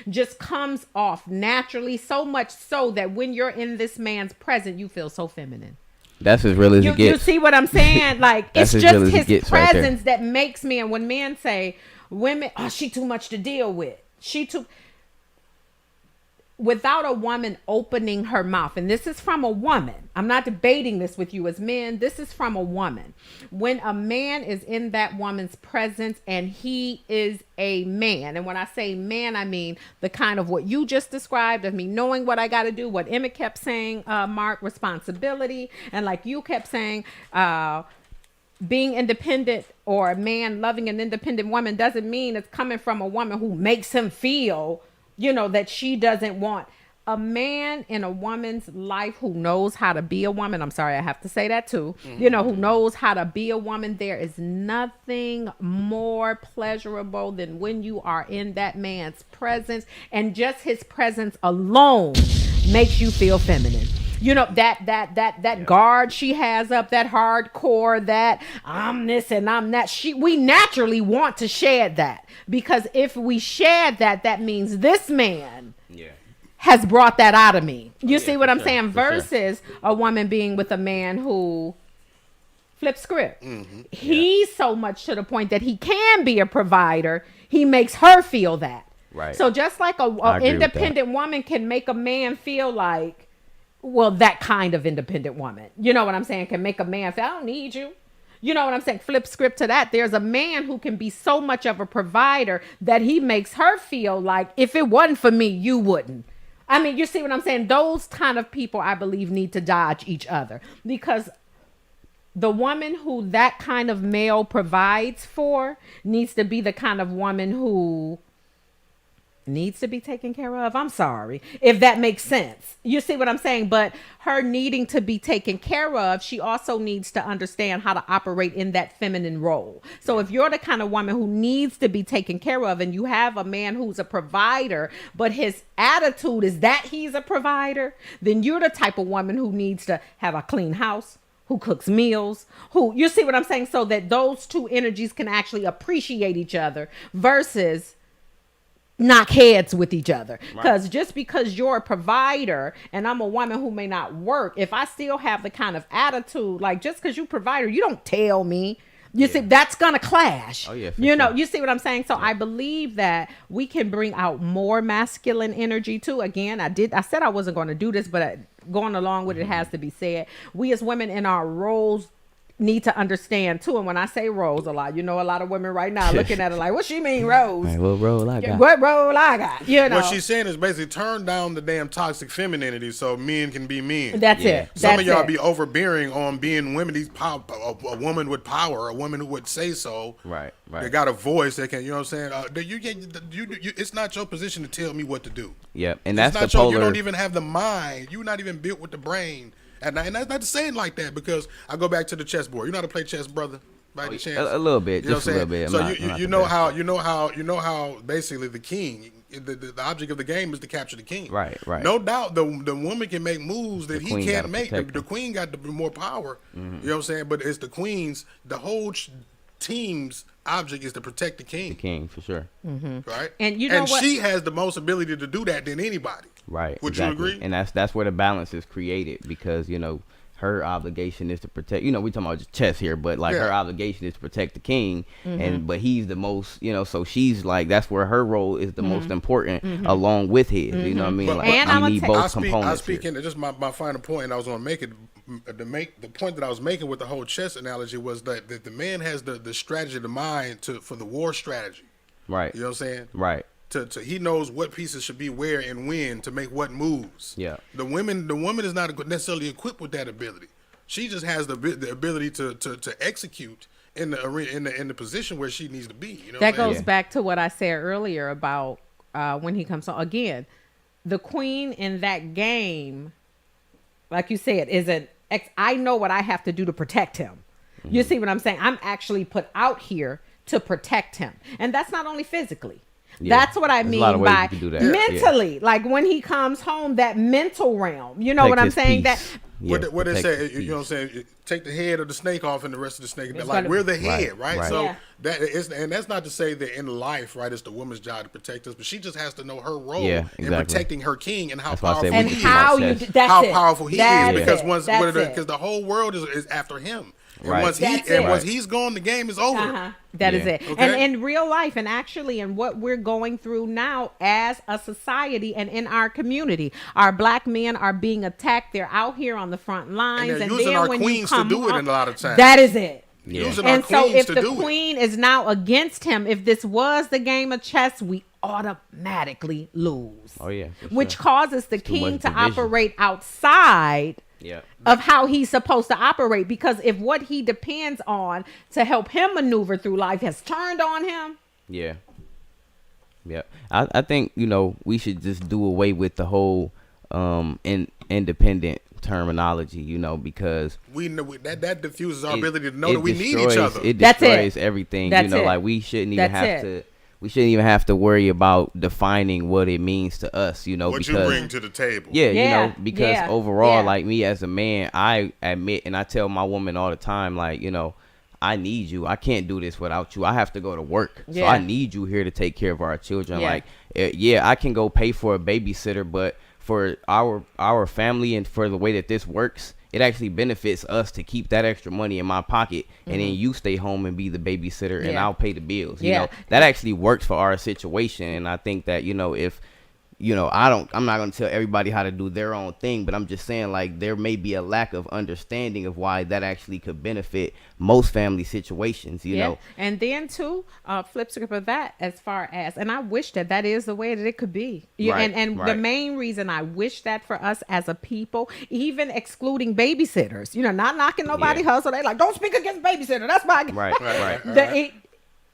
just comes off naturally, so much so that when you're in this man's presence, you feel so feminine. That's as real as it gets. You see what I'm saying? Like, it's just really his presence that makes me, and when men say, women, she too much to deal with. Without a woman opening her mouth, and this is from a woman, I'm not debating this with you as men, this is from a woman. When a man is in that woman's presence and he is a man, and when I say man, I mean the kind of what you just described of me knowing what I got to do, what Emmett kept saying, Mark, responsibility, and like you kept saying, being independent, or a man loving an independent woman doesn't mean it's coming from a woman who makes him feel, that she doesn't want. A man in a woman's life who knows how to be a woman, I'm sorry, I have to say that too, who knows how to be a woman, there is nothing more pleasurable than when you are in that man's presence, and just his presence alone makes you feel feminine. That guard she has up, that hardcore, that I'm this and I'm that. We naturally want to shed that, because if we shed that, that means this man has brought that out of me. You see what I'm saying? Versus a woman being with a man who flips script. He's so much to the point that he can be a provider. He makes her feel that. Right. So just like a independent woman can make a man feel like, well, that kind of independent woman, you know what I'm saying, can make a man feel, I don't need you. You know what I'm saying? Flip script to that. There's a man who can be so much of a provider that he makes her feel like, if it wasn't for me, you wouldn't. I mean, you see what I'm saying? Those kind of people, I believe, need to dodge each other, because the woman who that kind of male provides for needs to be the kind of woman who needs to be taken care of. I'm sorry, if that makes sense. You see what I'm saying? But her needing to be taken care of, she also needs to understand how to operate in that feminine role. So if you're the kind of woman who needs to be taken care of, and you have a man who's a provider, but his attitude is that he's a provider, then you're the type of woman who needs to have a clean house, who cooks meals, who, you see what I'm saying? So that those two energies can actually appreciate each other versus knock heads with each other. Because just because you're a provider and I'm a woman who may not work, if I still have the kind of attitude, like just because you provider, you don't tell me. You see, that's going to clash. Oh, yeah, you know, you see what I'm saying? So I believe that we can bring out more masculine energy too. Again, I said I wasn't going to do this, but going along with it has to be said. We as women in our roles need to understand too. And when I say roles a lot, you know, a lot of women right now looking at it like, what she mean roles? Right, what role I got? What role I got? You know, what she's saying is basically turn down the damn toxic femininity so men can be men. That's it. Some of y'all be overbearing on being women. These a woman with power, a woman who would say so. Right. They got a voice. They can, you know what I'm saying? It's not your position to tell me what to do. Yep, and It's that's not the polar. You don't even have the mind. You're not even built with the brain. And that's not to say it like that, because I go back to the chessboard. You know how to play chess, brother? By any chance? A little bit, You know just what a I'm little bit. So I'm not you the know best. how basically the king, the object of the game is to capture the king. Right. No doubt the woman can make moves that he queen can't gotta make. protect The him. queen got the more power. You know what I'm saying? But it's the queen's, the whole team's object is to protect the king. The king, for sure. Right? And you know what? she has the most ability to do that than anybody. Right. Would exactly. you agree? And that's where the balance is created, because, you know, her obligation is to protect, you know, we talking about just chess here, but like her obligation is to protect the king, but he's the most, you know, so she's like, that's where her role is the most important, along with his, you know what I mean? Like, And you need both components. I speak here. in just my final point, and I was going to make it. The point that I was making with the whole chess analogy was that the man has the strategy, the mind for the war strategy. Right. You know what I'm saying? Right. He knows what pieces should be where and when to make what moves. Yeah. The woman is not necessarily equipped with that ability. She just has the ability to execute in the arena, in the position where she needs to be. You know that what I'm goes saying? back to what I said earlier about when he comes on. Again, the queen in that game, like you said, is I know what I have to do to protect him. You see what I'm saying? I'm actually put out here to protect him. And that's not only physically. Yeah. That's what I There's a lot mean of ways by you can do that. mentally. Like when he comes home, that mental realm. You know what I'm saying? That What they protect say, his you know what I'm saying? Take the head of the snake off and the rest of the snake. It's Like gonna- we're the head, right? So Yeah. that is, and that's not to say that in life, right, it's the woman's job to protect us, but she just has to know her role Yeah, in exactly. protecting her king and how That's why I powerful said we and can he keep how is. you chess. do, that's How it. powerful he That's is, because it. because the whole world is after him. And Right. once That's it. once he's gone, the game is over. That is Yeah. it. Okay. And in real life, and actually in what we're going through now as a society and in our community, our black men are being attacked. They're out here on the front lines. And they're And using then our when queens you to come do it home- in a lot of times. That is it. Using our And so queens if to the do it. queen is now against him, if this was the game of chess, we automatically lose. Oh, yeah. for Which sure. causes the too king much to division. operate outside Yeah. of how he's supposed to operate, because if what he depends on to help him maneuver through life has turned on him, Yeah. Yeah. I think, you know, we should just do away with the whole independent terminology, you know, because We know that diffuses our it- ability to know it that we need each destroys- other. It That's it. destroys everything. That's you know, it. like we shouldn't even That's have it. to. We shouldn't even have to worry about defining what it means to us. You know, What because you bring to the table. yeah, you Yeah, know, because yeah, overall, yeah. like me as a man, I admit and I tell my woman all the time, like, you know, I need you. I can't do this without you. I have to go to work. So Yeah. I need you here to take care of our children. Yeah. Like, yeah, I can go pay for a babysitter, but for our family and for the way that this works, it actually benefits us to keep that extra money in my pocket, and then you stay home and be the babysitter, and Mm-hmm. Yeah. I'll pay the bills. You Yeah. know, that actually works for our situation. And I think that, you know, if, you know, I'm not going to tell everybody how to do their own thing, but I'm just saying, like, there may be a lack of understanding of why that actually could benefit most family situations, you know. And then too, flip script of that, as far as, and I wish that is the way that it could be. Right, And the right. main reason I wish that for us as a people, even excluding babysitters, you know, not knocking nobody Yeah. hustle. They like, don't speak against babysitter. That's my Right.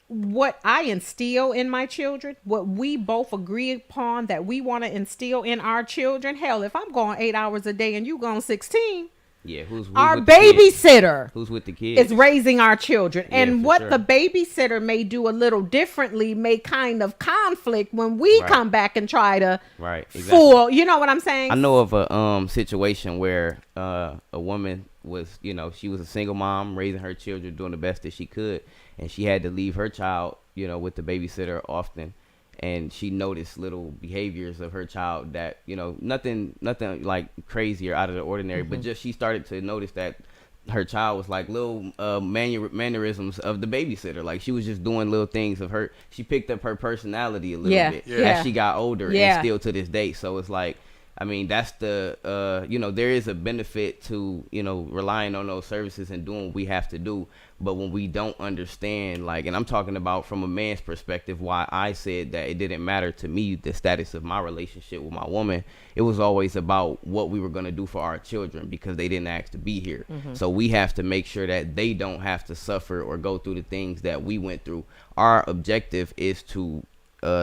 what I instill in my children, what we both agree upon that we want to instill in our children. Hell, if I'm going 8 hours a day and you going 16, Yeah, who's our with the kids? babysitter Who's with the kids? is raising our children. Yeah, And for what sure. the babysitter may do a little differently may kind of conflict when we Right. come back and try to Right, exactly. fool. You know what I'm saying? I know of a situation where a woman was, you know, she was a single mom raising her children, doing the best that she could, and she had to leave her child, you know, with the babysitter often. And she noticed little behaviors of her child that, you know, nothing like crazy or out of the ordinary, but just she started to notice that her child was like little mannerisms of the babysitter. Like she was just doing little things of her. She picked up her personality a little bit as she got older, and still to this day. So it's like, I mean, that's the, you know, there is a benefit to, you know, relying on those services and doing what we have to do. But when we don't understand, like, and I'm talking about from a man's perspective, why I said that it didn't matter to me, the status of my relationship with my woman. It was always about what we were going to do for our children because they didn't ask to be here. So we have to make sure that they don't have to suffer or go through the things that we went through. Our objective is to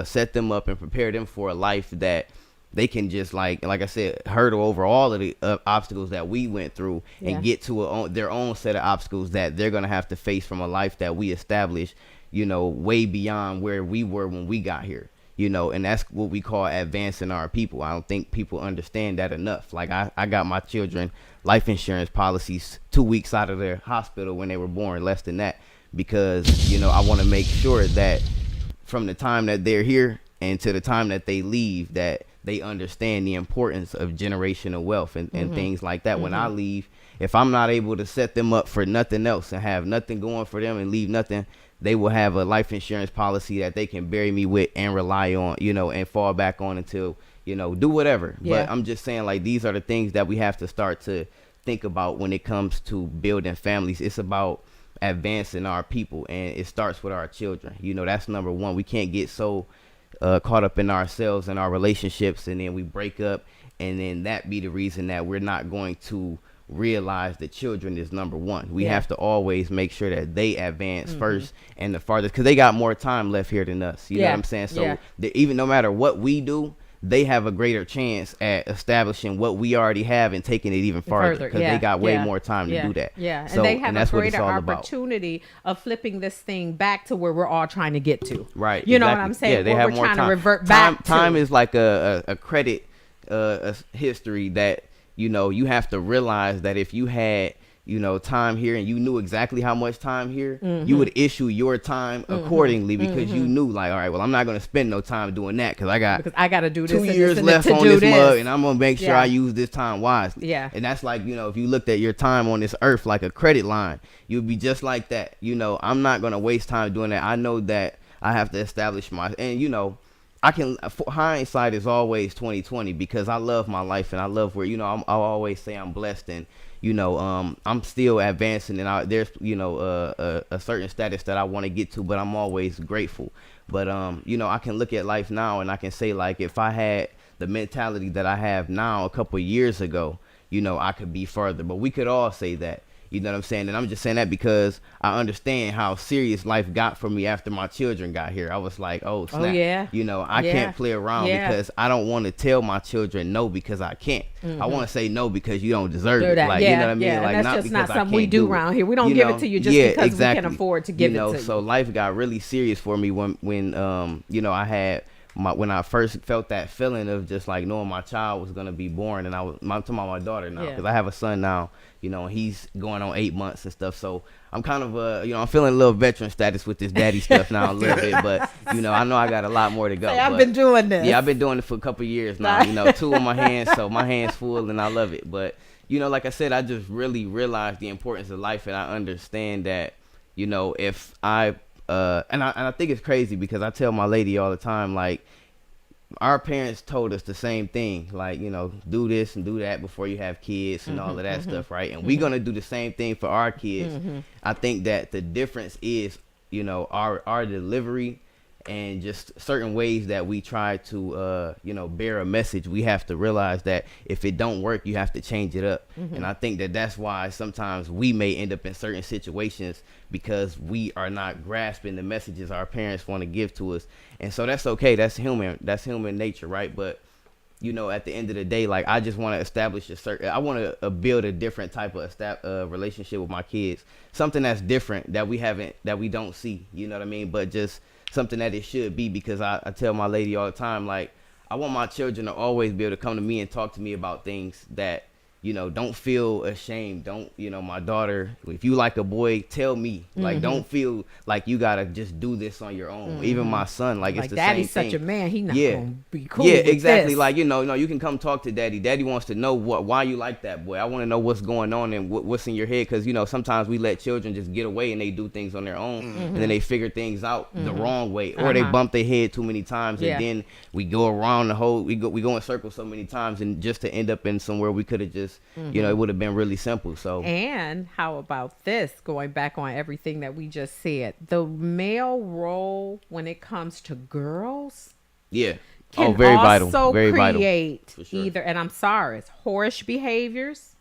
set them up and prepare them for a life that they can just like I said, hurdle over all of the obstacles that we went through and get to their own set of obstacles that they're going to have to face from a life that we established, you know, way beyond where we were when we got here, you know, and that's what we call advancing our people. I don't think people understand that enough. Like I got my children life insurance policies 2 weeks out of their hospital when they were born, less than that, because, you know, I want to make sure that from the time that they're here and to the time that they leave, that they understand the importance of generational wealth and things like that. When I leave, if I'm not able to set them up for nothing else and have nothing going for them and leave nothing, they will have a life insurance policy that they can bury me with and rely on, you know, and fall back on until, you know, do whatever. But I'm just saying, like, these are the things that we have to start to think about when it comes to building families. It's about advancing our people, and it starts with our children. You know, that's number one. We can't get so caught up in ourselves and our relationships, and then we break up, and then that be the reason that we're not going to realize that children is number one. We have to always make sure that they advance first and the farthest, because they got more time left here than us. You know what I'm saying? So even no matter what we do, they have a greater chance at establishing what we already have and taking it even farther, because they got way more time to do that. So, and they have a greater opportunity of flipping this thing back to where we're all trying to get to. Right. You know what I'm saying? Yeah, they have more time. To revert back time is like a credit history that, you know, you have to realize that if you had, you know, time here and you knew exactly how much time here, you would issue your time accordingly, because you knew, like, all right, well, I'm not going to spend no time doing that because I got to do this 2 years left on this mug, and I'm going to make sure I use this time wisely. And that's like, you know, if you looked at your time on this earth like a credit line, you'd be just like that. You know, I'm not going to waste time doing that. I know that I have to establish and, you know, hindsight is always 2020, because I love my life and I love where, you know, I'll always say I'm blessed, and, you know, I'm still advancing, and there's, you know, a certain status that I want to get to, but I'm always grateful. But, you know, I can look at life now and I can say, like, if I had the mentality that I have now a couple of years ago, you know, I could be further. But we could all say that. You know what I'm saying? And I'm just saying that because I understand how serious life got for me after my children got here. I was like, oh, snap. You know, I can't play around because I don't want to tell my children no because I can't. I want to say no because you don't deserve it. Like, you know what I mean? Like, that's just not something we do around here. We don't give it to you just because we can afford to give it to you. So life got really serious for me when you know, I had when I first felt that feeling of just like knowing my child was gonna be born, and I'm talking about my daughter now, because I have a son now, you know, he's going on 8 months and stuff. So I'm kind of you know, I'm feeling a little veteran status with this daddy stuff now a little bit, but you know, I know I got a lot more to go. I've been doing this. Yeah, I've been doing it for a couple of years now. You know, 2 on my hands, so my hands full, and I love it. But you know, like I said, I just really realized the importance of life, and I understand that, you know, if I and I think it's crazy because I tell my lady all the time, like, our parents told us the same thing, like, you know, do this and do that before you have kids and all of that stuff, right? And we're gonna do the same thing for our kids. I think that the difference is, you know, our delivery and just certain ways that we try to you know, bear a message. We have to realize that if it don't work, you have to change it up. And I think that that's why sometimes we may end up in certain situations, because we are not grasping the messages our parents want to give to us. And so that's okay. That's human nature, right? But, you know, at the end of the day, like, I just want to establish I want to build a different type of relationship with my kids, something that's different that we don't see, you know what I mean? But just something that it should be, because I tell my lady all the time, like, I want my children to always be able to come to me and talk to me about things that, don't feel ashamed. Don't, my daughter, if you like a boy, tell me. Like, don't feel like you gotta just do this on your own. Even my son, like it's the Daddy's same thing. such a man, he not gonna be cool. Yeah, with exactly. this. Like, no, you can come talk to daddy. Daddy wants to know why you like that boy. I want to know what's going on and what's in your head, because sometimes we let children just get away and they do things on their own, and then they figure things out the wrong way, or they bump their head too many times, and then we go around we go in circles so many times, and just to end up in somewhere we could have just it would have been really simple. So, and how about this, going back on everything that we just said, the male role when it comes to girls can very also vital. Very create vital. Sure. either, and I'm sorry, it's whorish behaviors,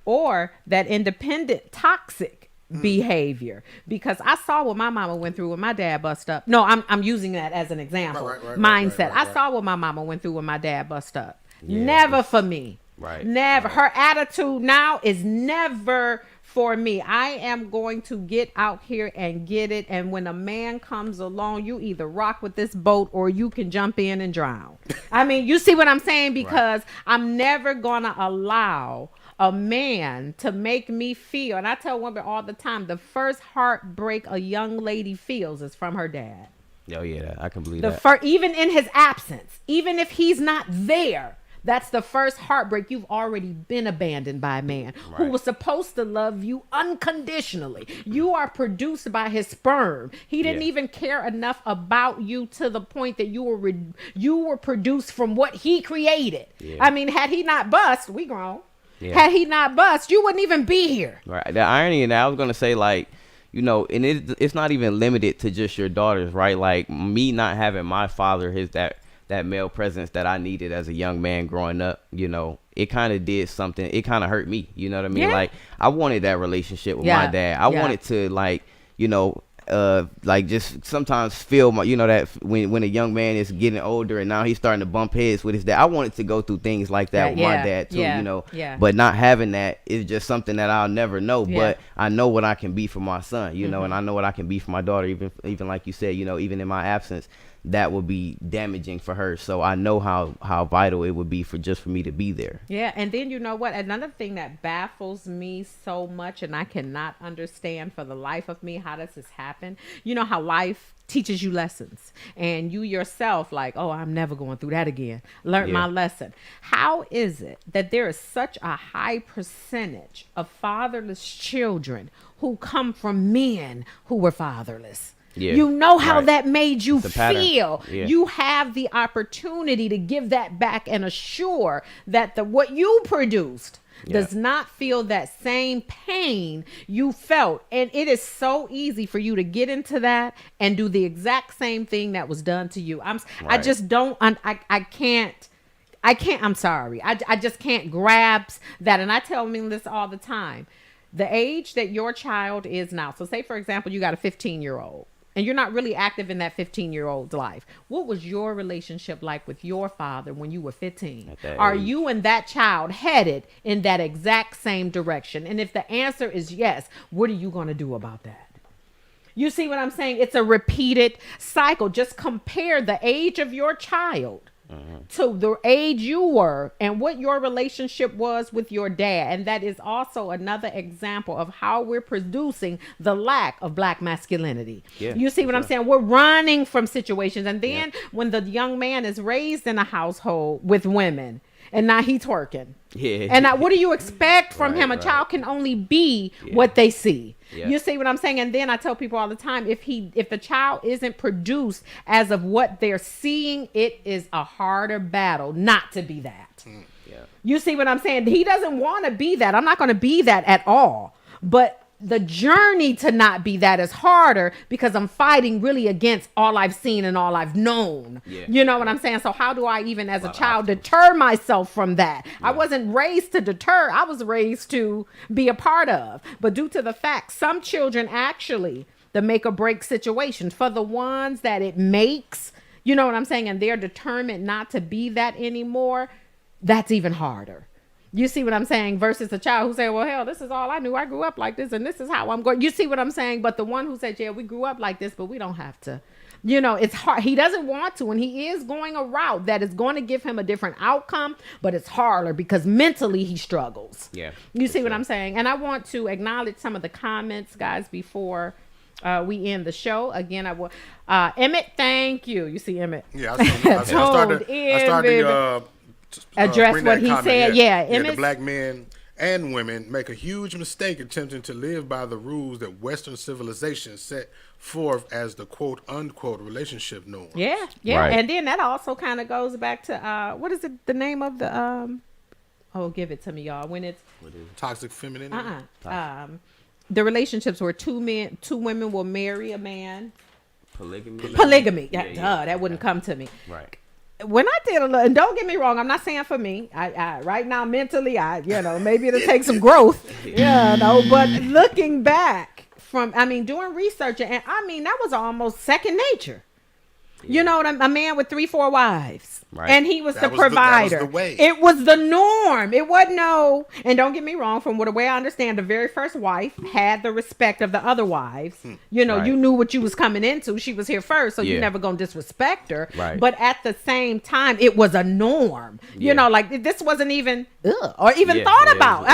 or that independent toxic behavior. Because I saw what my mama went through when my dad bust up. No, I'm using that as an example. Mindset. I saw what my mama went through when my dad bust up. Never for me. Never. Her attitude now is never for me. I am going to get out here and get it. And when a man comes along, you either rock with this boat or you can jump in and drown. I mean, you see what I'm saying? Because I'm never going to allow a man to make me feel, and I tell women all the time, the first heartbreak a young lady feels is from her dad. Oh yeah, I can believe that. Even in his absence, even if he's not there, that's the first heartbreak. You've already been abandoned by a man who was supposed to love you unconditionally. You are produced by his sperm. He didn't even care enough about you to the point that you were produced from what he created. I mean, had he not bust, we grown. Had he not bust, you wouldn't even be here. Right. The irony in that, I was gonna say, like, and it's not even limited to just your daughters, right? Like, me not having my father, that male presence that I needed as a young man growing up, it kind of did something. It kind of hurt me. You know what I mean? Like, I wanted that relationship with my dad. I wanted to, like, like, just sometimes feel that when a young man is getting older and now he's starting to bump heads with his dad. I wanted to go through things like that with my dad too, but not having that is just something that I'll never know. But I know what I can be for my son, and I know what I can be for my daughter, even like you said, even in my absence, that would be damaging for her. So I know how vital it would be for me to be there. Yeah. And then, you know what? Another thing that baffles me so much, and I cannot understand for the life of me, how does this happen? You know how life teaches you lessons and you yourself, like, oh, I'm never going through that again. Learned my lesson. How is it that there is such a high percentage of fatherless children who come from men who were fatherless? You know how that made you feel. You have the opportunity to give that back and assure that what you produced does not feel that same pain you felt. And it is so easy for you to get into that and do the exact same thing that was done to you. I just don't, I can't, I'm sorry. I just can't grasp that. And I tell men this all the time. The age that your child is now. So say, for example, you got a 15-year-old. And you're not really active in that 15-year-old's life. What was your relationship like with your father when you were 15? Are you and that child headed in that exact same direction? And if the answer is yes, what are you going to do about that? You see what I'm saying? It's a repeated cycle. Just compare the age of your child to the age you were and what your relationship was with your dad. And that is also another example of how we're producing the lack of black masculinity. You see what I'm saying? We're running from situations. And then when the young man is raised in a household with women, and now he's twerking. And now, what do you expect from him? A child can only be what they see. You see what I'm saying? And then I tell people all the time, if the child isn't produced as of what they're seeing, it is a harder battle not to be that. You see what I'm saying? He doesn't want to be that. I'm not going to be that at all. But the journey to not be that is harder because I'm fighting really against all I've seen and all I've known. You know what I'm saying? So how do I even as a child deter myself from that? I wasn't raised to deter. I was raised to be a part of. But due to the fact some children actually, the make or break situation for the ones that it makes, you know what I'm saying? And they're determined not to be that anymore. That's even harder. You see what I'm saying? Versus a child who say, well, hell, this is all I knew. I grew up like this and this is how I'm going. You see what I'm saying? But the one who said, yeah, we grew up like this, but we don't have to You know, it's hard. He doesn't want to, and he is going a route that is going to give him a different outcome, but it's harder because mentally he struggles. Yeah. You see what I'm saying? And I want to acknowledge some of the comments, guys, before we end the show. Again, I will. Emmett, thank you. You see Emmett? Yeah, I started to address what he said. Yeah, the black men and women make a huge mistake attempting to live by the rules that Western civilization set forth as the quote unquote relationship norm. Yeah. Right. And then that also kind of goes back to the name of the give it to me, y'all. When it's toxic femininity. The relationships where two women will marry a man. Polygamy. Yeah, that wouldn't come to me. Right. When I did and don't get me wrong, I'm not saying for me. I right now mentally, maybe it'll take some growth, but looking back doing research, and that was almost second nature. Yeah. You know what? A man with 3-4 wives, right. And he was the provider. That was the way. It was the norm. It wasn't and don't get me wrong. From the way I understand, the very first wife had the respect of the other wives. You know, right. You knew what you was coming into. She was here first, so you're never gonna disrespect her. Right. But at the same time, it was a norm. You know, like this wasn't even or even thought about.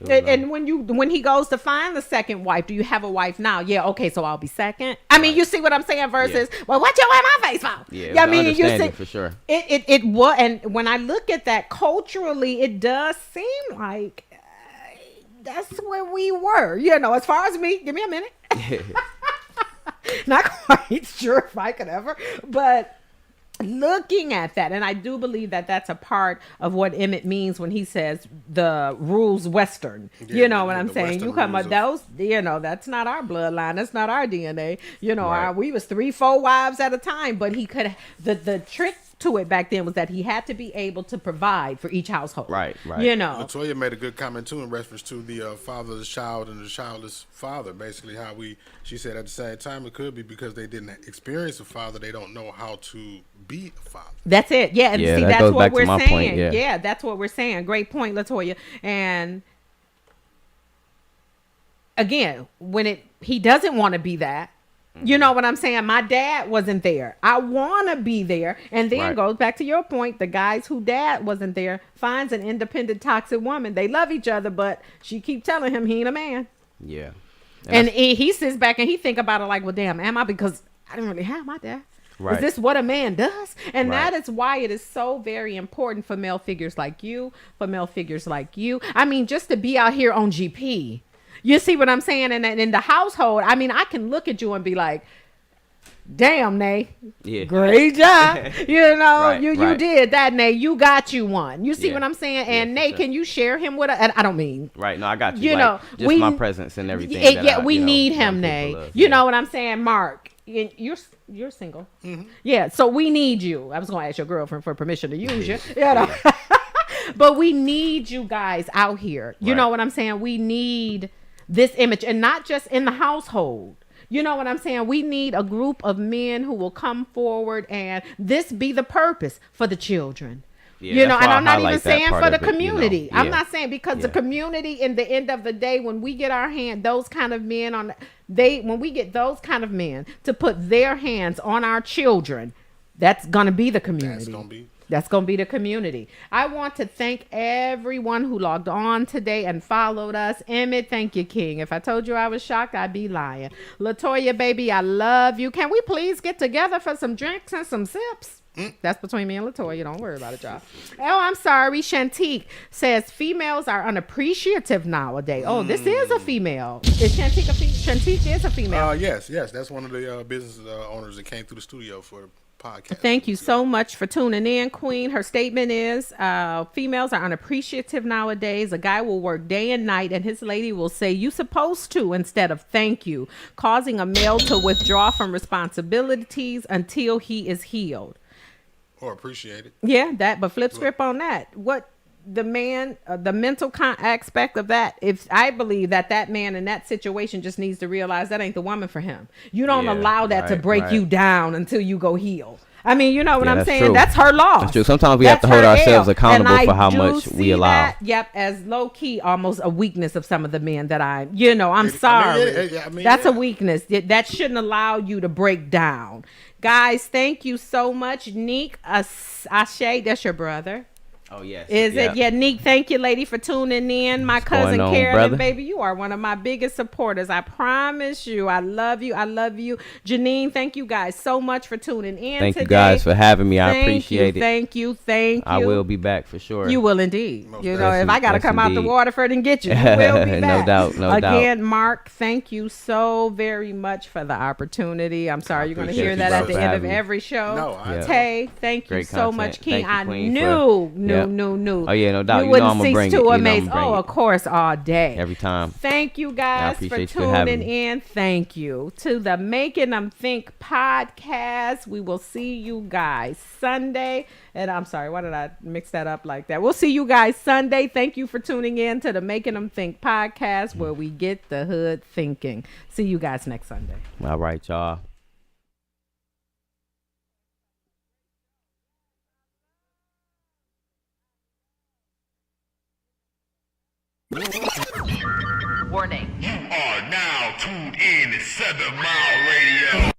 And when he goes to find the second wife, do you have a wife now? Yeah, okay, so I'll be second. You see what I'm saying? Versus, well, what you wear my face for? Yeah, you see, for sure. It was, and when I look at that culturally, it does seem like that's where we were. You know, as far as me, give me a minute. Not quite sure if I could ever, but looking at that, and I do believe that that's a part of what Emmett means when he says the rules Western. You know what I'm saying? You come up those, that's not our bloodline. That's not our DNA. Right. We was 3-4 wives at a time, but he could. The trick to it back then was that he had to be able to provide for each household. Right. Latoya made a good comment too in reference to the fatherless child and the childless father. Basically, she said at the same time it could be because they didn't experience a father, they don't know how to be a father. That's it. Yeah, and see, that's what we're saying. Point, yeah, that's what we're saying. Great point, Latoya. And again, when he doesn't want to be that. You know what I'm saying? My dad wasn't there. I want to be there. And then goes back to your point. The guys who dad wasn't there finds an independent toxic woman. They love each other, but she keep telling him he ain't a man. Yeah. And he sits back and he think about it like, well, damn, am I? Because I didn't really have my dad. Right. Is this what a man does? And that is why it is so very important for male figures like you, just to be out here on GP. You see what I'm saying? And in the household, I can look at you and be like, damn, Nay, great job. You did that, Nay. You got you one. You see what I'm saying? And Nay, can you share him with us? I don't mean. Right. No, I got you. Just my presence and everything. We need him, Nay. You know what I'm saying? Mark, you're single. Mm-hmm. Yeah. So we need you. I was going to ask your girlfriend for permission to use you. But we need you guys out here. You know what I'm saying? We need this image, and not just in the household. You know what I'm saying? We need a group of men who will come forward and this be the purpose for the children. And I'm not even saying for the community. I'm not saying because the community, in the end of the day, when we get our hand, those kind of men when we get those kind of men to put their hands on our children, that's going to be the community. That's going to be the community. I want to thank everyone who logged on today and followed us. Emmett, thank you, King. If I told you I was shocked, I'd be lying. Latoya, baby, I love you. Can we please get together for some drinks and some sips? That's between me and Latoya. Don't worry about it, y'all. Oh, I'm sorry. Shantique says females are unappreciative nowadays. Oh, this is a female. Is Shantique a female? Shantique is a female. Yes. That's one of the business owners that came through the studio for podcast. Thank you so much for tuning in, Queen. Her statement is females are unappreciative nowadays. A guy will work day and night and his lady will say you supposed to instead of thank you, causing a male to withdraw from responsibilities until he is healed or appreciated. But flip script on that. What the man, the mental aspect of that, if I believe that man in that situation just needs to realize that ain't the woman for him. You don't allow that to break you down until you go heal. I mean, you know what I'm that's saying? true. That's her loss. That's true. Sometimes we have to That's hold her ourselves L. accountable And for how I do much we see allow. that, yep, as low key, almost a weakness of some of the men that I'm sorry. That's a weakness. That shouldn't allow you to break down. Guys, thank you so much. Neek Ashe, that's your brother. Oh, yes. Is it? Yeah, Neek, thank you, lady, for tuning in. My cousin going on, Carolyn, brother? baby, you are one of my biggest supporters. I promise you. I love you. I love you. Janine, thank you guys so much for tuning in Thank today. you guys for having me. I appreciate it. Thank you. I will be back for sure. You will indeed. Most You know, if I got to yes, come out the indeed. Waterford and get you, you will be No back. doubt, no doubt. Again, Mark, thank you so very much for the opportunity. I'm sorry, you're going to appreciate hear you, that at brother, the for end of having me. every show. No, I- Tay, thank you Great so content. much, King. Thank you, I Queen, knew. Oh, yeah, no doubt. You You know wouldn't I'm going to cease bring it. to You know I'm amaze. gonna bring Oh, it. of course, all day. Every time. Thank you guys for appreciate you for having tuning me. in. Thank you to the Makin Em Think Podcast. We will see you guys Sunday. And I'm sorry, why did I mix that up like that? We'll see you guys Sunday. Thank you for tuning in to the Makin Em Think Podcast, where we get the hood thinking. See you guys next Sunday. All right, y'all. You are now tuned in to 7 Mile Radio.